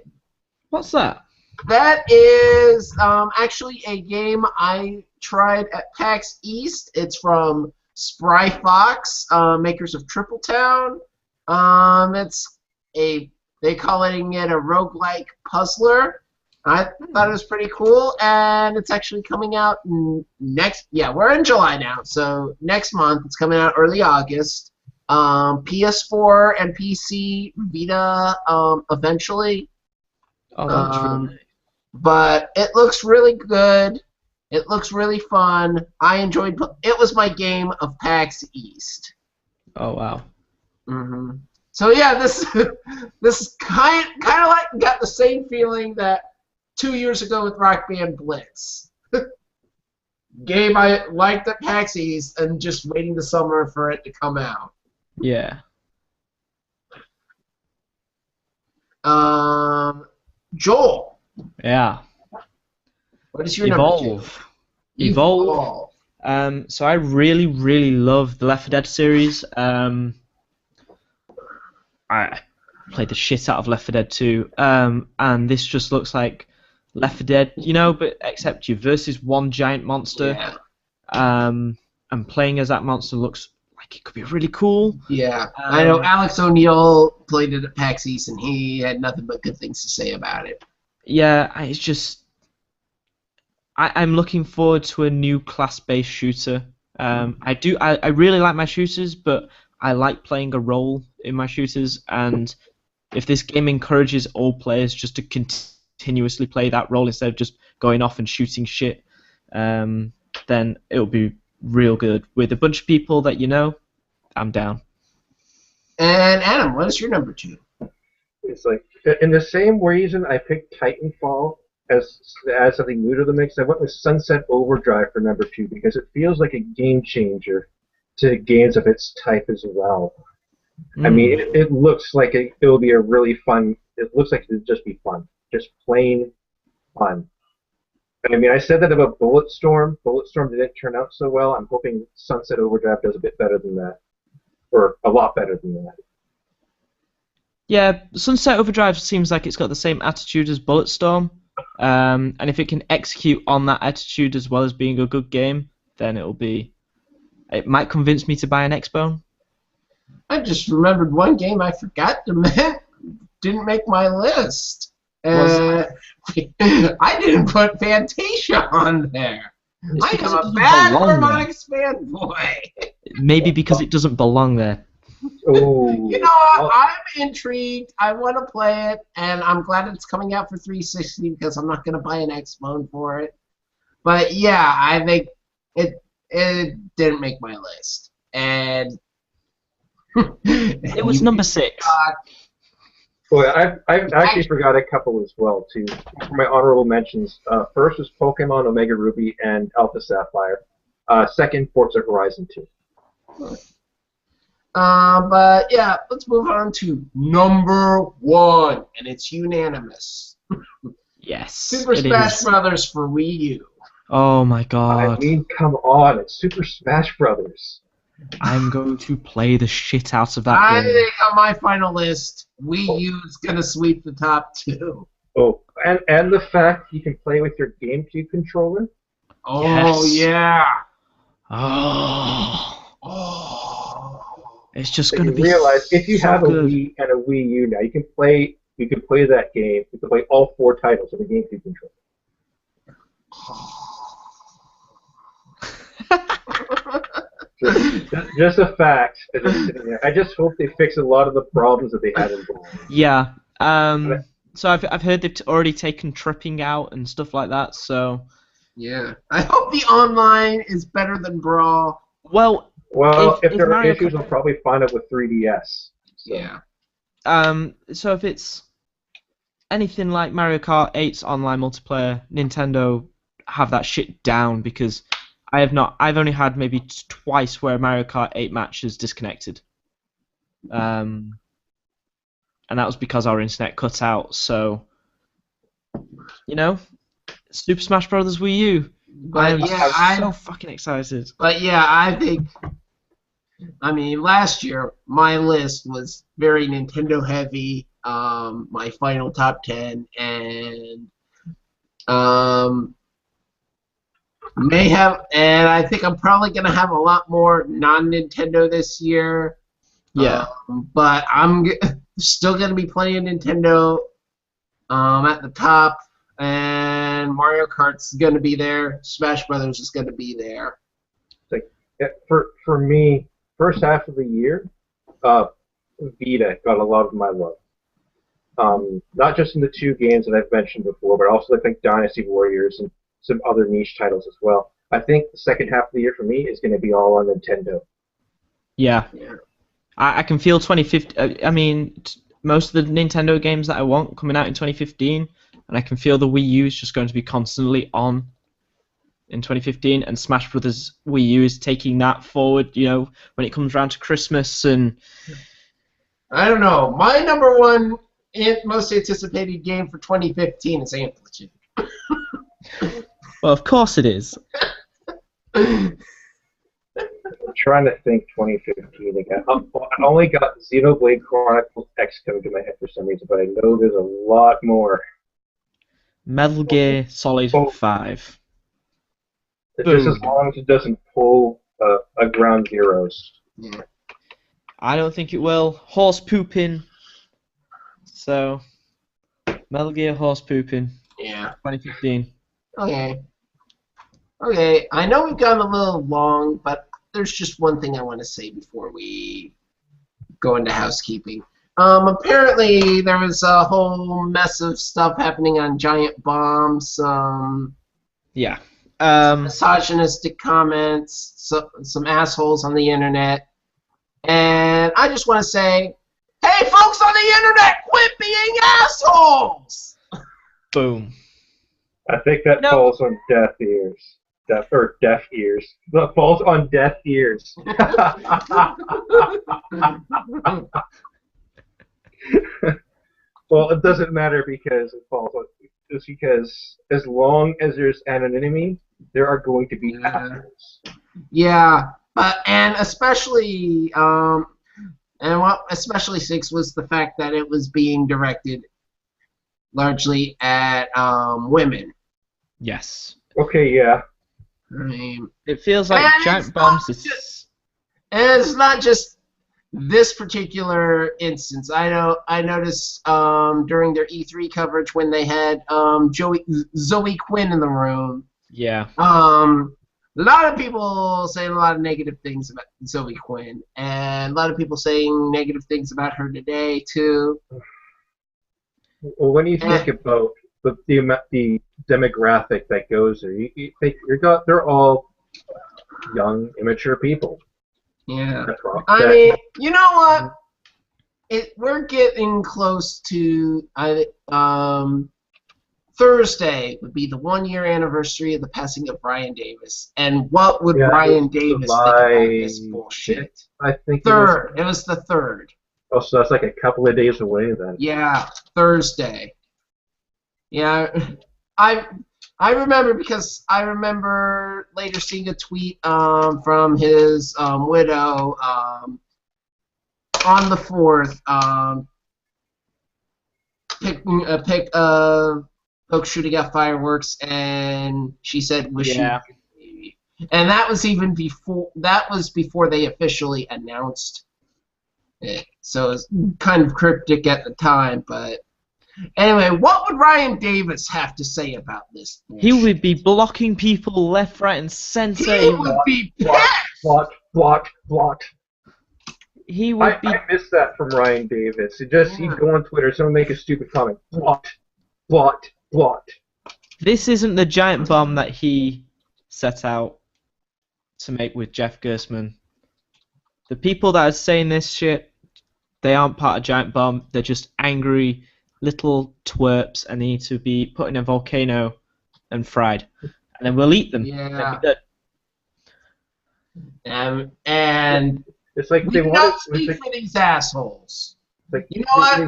What's that? That is actually a game I tried at PAX East. It's from Spry Fox, makers of Triple Town. They calling it a roguelike puzzler. I thought it was pretty cool, and it's actually coming out next. Yeah, we're in July now, so next month it's coming out early August. PS4 and PC, Vita, eventually. Oh, that's really nice. But it looks really good. It looks really fun. I enjoyed. It was my game of PAX East. Oh wow. Mm-hmm. So yeah, this is kind of like got the same feeling that 2 years ago with Rock Band Blitz. Game I liked at PAX East and just waiting the summer for it to come out. Yeah. Joel. Yeah. What is your number 2? Evolve. So I really, really love the Left 4 Dead series. I played the shit out of Left 4 Dead 2, and this just looks like Left 4 Dead, but except you're versus one giant monster, and playing as that monster looks like it could be really cool. Yeah, I know Alex O'Neill played it at PAX East, and he had nothing but good things to say about it. Yeah, it's just I'm looking forward to a new class-based shooter. I really like my shooters, but I like playing a role in my shooters, and if this game encourages all players just to continuously play that role instead of just going off and shooting shit, then it'll be real good. With a bunch of people that you know, I'm down. And Adam, what is your number 2? It's like, in the same reason I picked Titanfall as something new to the mix, I went with Sunset Overdrive for number 2 because it feels like a game changer to games of its type as well. I mean, it looks like it'll be a really fun. It looks like it'll just be fun, just plain fun. I mean, I said that about Bulletstorm. Bulletstorm didn't turn out so well. I'm hoping Sunset Overdrive does a bit better than that, or a lot better than that. Yeah, Sunset Overdrive seems like it's got the same attitude as Bulletstorm, and if it can execute on that attitude as well as being a good game, then it might convince me to buy an Hbomb. I just remembered one game I forgot to didn't make my list. I didn't put Fantasia on there. I am a bad harmonics fanboy. Maybe because it doesn't belong there. Oh. You know what? I'm intrigued. I want to play it, and I'm glad it's coming out for 360 because I'm not going to buy an Xbone for it. But yeah, I think it didn't make my list, and it was number 6. Well, I actually forgot a couple as well too. For my honorable mentions, first was Pokemon Omega Ruby and Alpha Sapphire. Second, Forza Horizon 2. But yeah, let's move on to number 1, and it's unanimous. Yes. Super Smash Brothers for Wii U. Oh my god. I mean, come on, it's Super Smash Brothers. I'm going to play the shit out of that game. I think on my final list, Wii U is going to sweep the top 2. Oh, and the fact you can play with your GameCube controller. Oh, yes. yeah. Oh. It's just going to be realize if you so have a good. Wii and a Wii U now, you can play that game. You can play all 4 titles with a GameCube controller. Just a fact. I just hope they fix a lot of the problems that they had involved. Yeah. So I've heard they've already taken tripping out and stuff like that. So. Yeah. I hope the online is better than Brawl. Well, if there are issues, they'll probably find it with 3DS. So. Yeah. So if it's anything like Mario Kart 8's online multiplayer, Nintendo have that shit down because I've only had maybe twice where Mario Kart 8 match is disconnected. And that was because our internet cut out. So, you know, Super Smash Bros. Wii U. But I'm so fucking excited. But yeah, I mean, last year my list was very Nintendo heavy. My final top 10, and and I think I'm probably gonna have a lot more non-Nintendo this year. Yeah. But I'm still gonna be playing Nintendo at the top, and Mario Kart's gonna be there. Smash Brothers is gonna be there. Like for me, first half of the year, Vita got a lot of my love. Not just in the 2 games that I've mentioned before, but also I think Dynasty Warriors and some other niche titles as well. I think the second half of the year for me is going to be all on Nintendo. Yeah. I can feel 2015. I mean, most of the Nintendo games that I want coming out in 2015, and I can feel the Wii U is just going to be constantly on in 2015, and Smash Brothers Wii U is taking that forward. You know, when it comes around to Christmas and. I don't know. My number 1 most anticipated game for 2015 is Amplitude. Well, of course it is. I'm trying to think 2015 again. I only got Xenoblade Chronicles X coming to my head for some reason, but I know there's a lot more. Metal Gear Solid 5. It's just Boom. as long as it doesn't pull a ground zeros. Yeah. I don't think it will. Horse pooping. So, Metal Gear horse pooping. Yeah. 2015. Okay. Okay. I know we've gone a little long, but there's just one thing I want to say before we go into housekeeping. Apparently there was a whole mess of stuff happening on Giant Bomb. Some Yeah. misogynistic comments, some assholes on the internet, and I just want to say, hey, folks on the internet, quit being assholes. Boom. I think that falls on deaf ears. Deaf ears. That falls on deaf ears. Well, it doesn't matter because it falls on. Just because as long as there's anonymity, there are going to be assholes. Yeah, and especially and what especially stinks was the fact that it was being directed largely at women. Yes. Okay, yeah. I mean, It feels like And Giant it's Bombs not is... and it's not just this particular instance. I noticed during their E3 coverage when they had Zoe Quinn in the room. Yeah. A lot of people saying a lot of negative things about Zoe Quinn, and a lot of people saying negative things about her today too. Well, when you think about the demographic that goes there, they're all young, immature people. Yeah. I mean, you know what? We're getting close to Thursday would be the 1-year anniversary of the passing of Brian Davis. And what would Brian Davis think about this bullshit? I think Third. It was the 3rd. Oh, so that's like a couple of days away then. Yeah, Thursday. Yeah, I remember because I remember later seeing a tweet from his widow on the 4th picking a pic of folks shooting out fireworks, and she said, "Was she?" And that was even before they officially announced it. So it was kind of cryptic at the time, but anyway, what would Ryan Davis have to say about this bullshit? He would be blocking people left, right, and center. He would be pissed. Blocked. He would be. I miss that from Ryan Davis. He'd go on Twitter, someone make a stupid comment. Blocked. This isn't the Giant Bomb that he set out to make with Jeff Gerstmann. The people that are saying this shit, they aren't part of Giant Bomb. They're just angry little twerps, and they need to be put in a volcano and fried. And then we'll eat them. Yeah. Be and it's like we don't speak for these assholes. Like, you know what?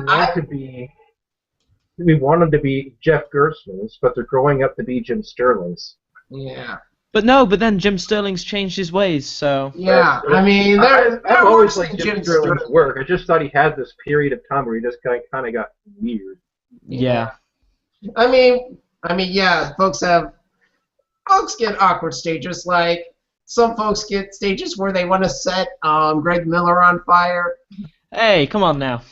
We want them to be Jeff Gerstmann's, but they're growing up to be Jim Sterling's. Yeah. But then Jim Sterling's changed his ways, so... Yeah, I mean, I've always liked Jim Sterling's work. I just thought he had this period of time where he just kind of got weird. Yeah. I mean, yeah, folks get awkward stages, like some folks get stages where they want to set Greg Miller on fire. Hey, come on now.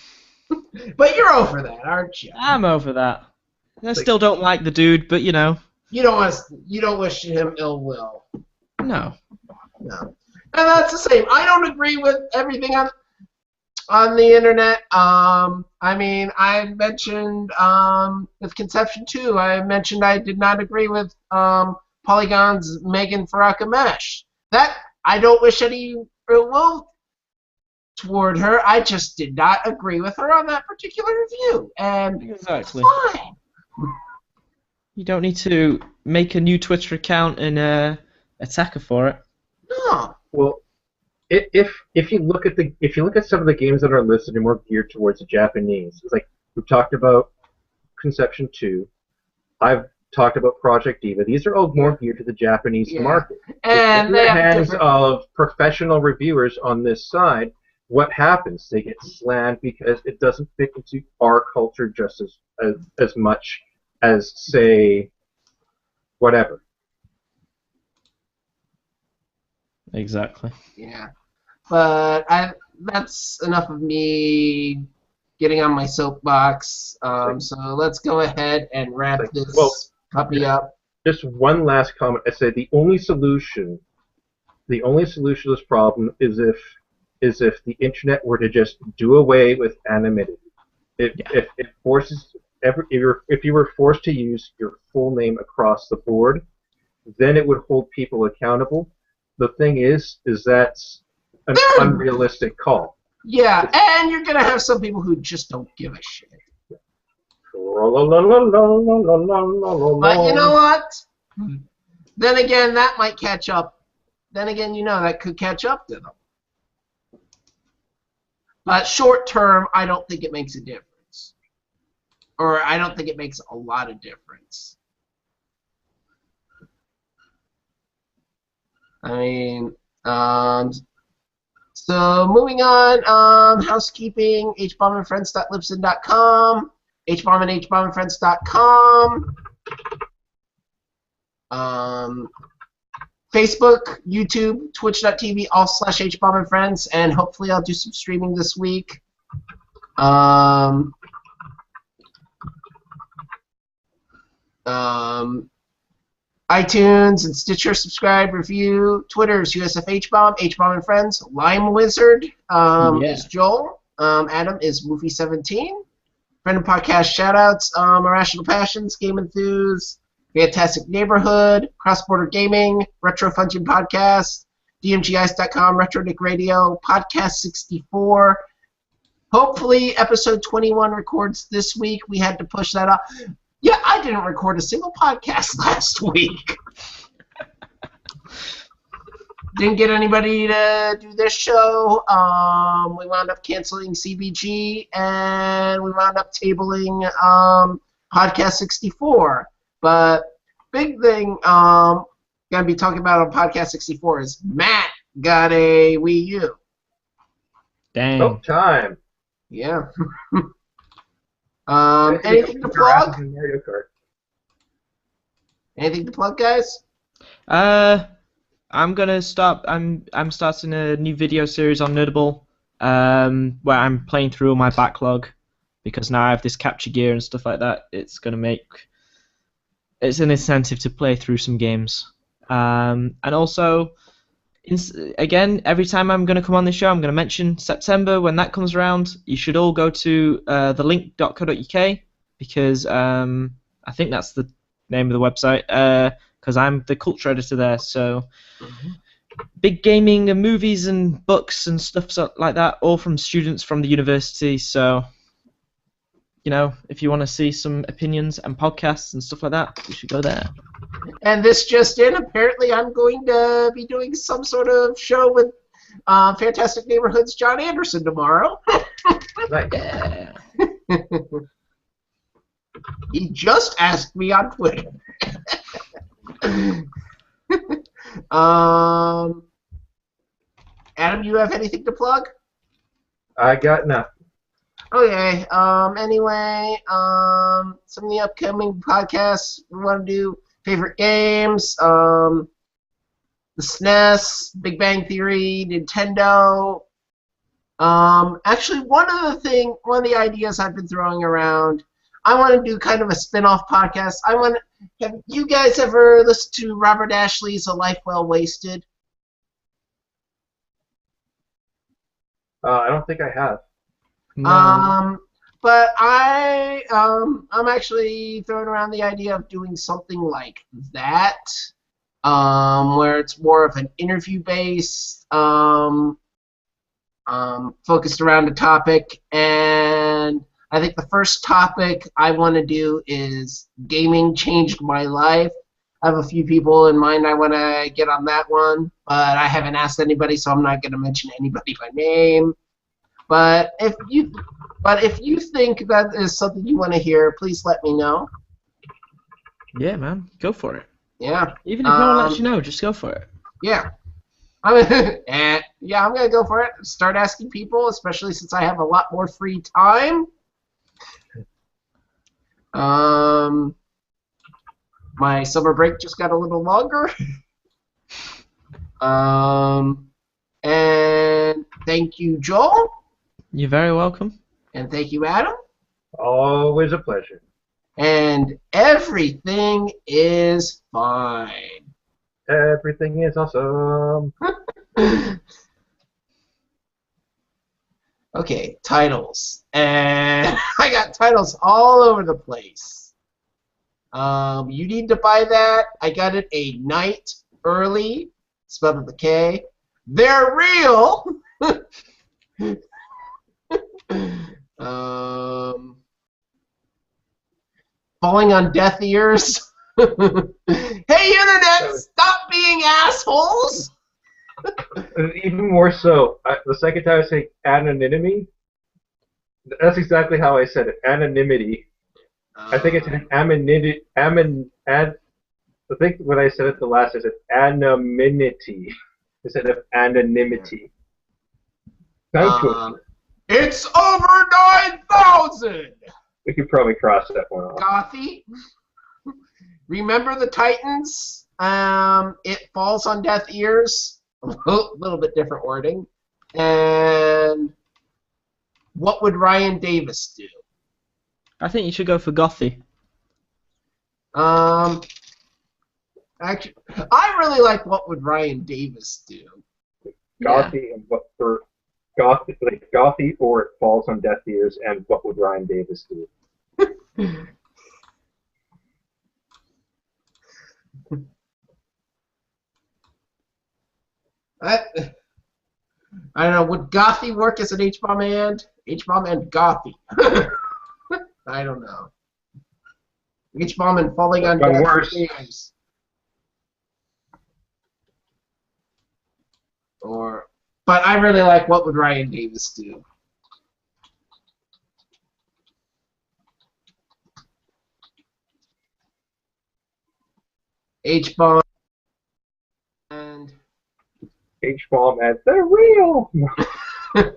But you're over that, aren't you? I'm over that. I still don't like the dude, but you know. You don't wish him ill will. No. And that's the same. I don't agree with everything on the internet. I mean, I mentioned with Conception 2, I mentioned I did not agree with Polygon's Megan Farakamesh. That I don't wish any ill will toward her. I just did not agree with her on that particular review, and exactly. It's fine. You don't need to make a new Twitter account and attack her for it. No. Well, if you look at some of the games that are listed and more geared towards the Japanese, it's like we've talked about Conception 2. I've talked about Project Diva. These are all more geared to the Japanese market. And in the hands of professional reviewers on this side, what happens? They get slammed because it doesn't fit into our culture just as much as, say, whatever. Exactly. Yeah. But that's enough of me getting on my soapbox. So let's go ahead and wrap this puppy up. Just one last comment. I said the only solution to this problem is if the internet were to just do away with anonymity. If it forces if you were forced to use your full name across the board, then it would hold people accountable. The thing is that's an unrealistic call. Yeah, and you're gonna have some people who just don't give a shit. But you know what? Then again, that might catch up. Then again, that could catch up to them. But short term, I don't think it makes a difference. Or I don't think it makes a lot of difference. I mean, so moving on, housekeeping, hbombandfriends.libsyn.com, hbombandfriends.com, Facebook, YouTube, twitch.tv, all/hbombandfriends, and hopefully I'll do some streaming this week. iTunes and Stitcher, subscribe, review. Twitter's USF Hbomb, Hbomb and Friends. Lime Wizard is Joel. Adam is Woofy17. Friend of podcast shoutouts, Irrational Passions, Game Enthuse, Fantastic Neighborhood, Cross Border Gaming, Retro Function Podcast, DMGIce.com, Retro Nick Radio, Podcast 64. Hopefully episode 21 records this week. We had to push that off. Yeah, I didn't record a single podcast last week. Didn't get anybody to do this show. We wound up canceling CBG, and we wound up tabling Podcast 64. But big thing going to be talking about on Podcast 64 is Matt got a Wii U. Dang. No time. Yeah. Anything to plug? Anything to plug, guys? I'm starting a new video series on Nerdable, where I'm playing through all my backlog, because now I have this capture gear and stuff like that. It's an incentive to play through some games. And also, again, every time I'm going to come on this show, I'm going to mention September. When that comes around, you should all go to thelink.co.uk, because I think that's the name of the website, because I'm the culture editor there. So big gaming and movies and books and stuff like that, all from students from the university. So, if you want to see some opinions and podcasts and stuff like that, you should go there. And this just in, apparently I'm going to be doing some sort of show with Fantastic Neighborhood's John Anderson tomorrow. Yeah. He just asked me on Twitter. Adam, you have anything to plug? I got nothing. Okay. Anyway, some of the upcoming podcasts we want to do: favorite games, the SNES, Big Bang Theory, Nintendo. Actually, one of the ideas I've been throwing around, I want to do kind of a spin-off podcast. Have you guys ever listened to Robert Ashley's A Life Well Wasted? I don't think I have. No. But I'm actually throwing around the idea of doing something like that, where it's more of an interview-based, focused around a topic. And I think the first topic I want to do is gaming changed my life. I have a few people in mind I want to get on that one, but I haven't asked anybody, so I'm not going to mention anybody by name. But if you think that is something you want to hear, please let me know. Yeah, man, go for it. Yeah. Even if no one lets you know, just go for it. Yeah. I'm gonna go for it. Start asking people, especially since I have a lot more free time. My summer break just got a little longer. And thank you, Joel. You're very welcome. And thank you, Adam. Always a pleasure. And everything is fine. Everything is awesome. Okay, titles. And I got titles all over the place. You need to buy that. I got it a night early, spelled with a K. They're real. Falling on deaf ears. Hey, Internet, stop being assholes. Even more so, the second time I say anonymity, that's exactly how I said it. Anonymity. I think it's an anonymity. I think when I said it the last, I said anonymity instead of anonymity. It's over 9,000. We could probably cross that one off. Gothy. Remember the Titans? It falls on deaf ears. A little bit different wording. And what would Ryan Davis do? I think you should go for Gothy. Actually, I really like what would Ryan Davis do. Gothy and what for Gothy, like Gothy, or it falls on deaf ears, and what would Ryan Davis do? I don't know. Would Gothy work as an H-bomb and Gothy? I don't know. H-bomb and falling on deaf ears. But I really like what would Ryan Davis do. H-bomb and H-bomb and they're real. How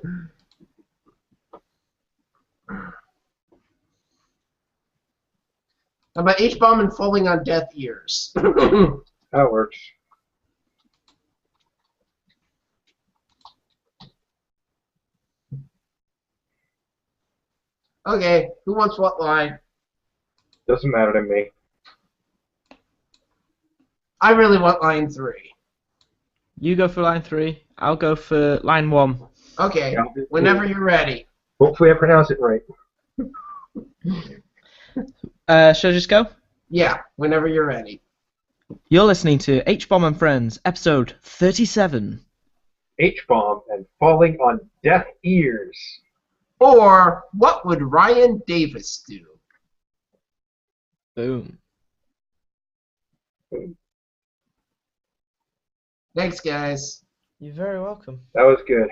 about H-bomb and falling on deaf ears? That works. Okay, who wants what line? Doesn't matter to me. I really want line 3. You go for line 3. I'll go for line 1. Okay, whenever you're ready. Hopefully I pronounce it right. Shall I just go? Yeah, whenever you're ready. You're listening to H-Bomb and Friends, episode 37. H-bomb and falling on deaf ears. Or what would Ryan Davis do? Boom. Thanks, guys. You're very welcome. That was good.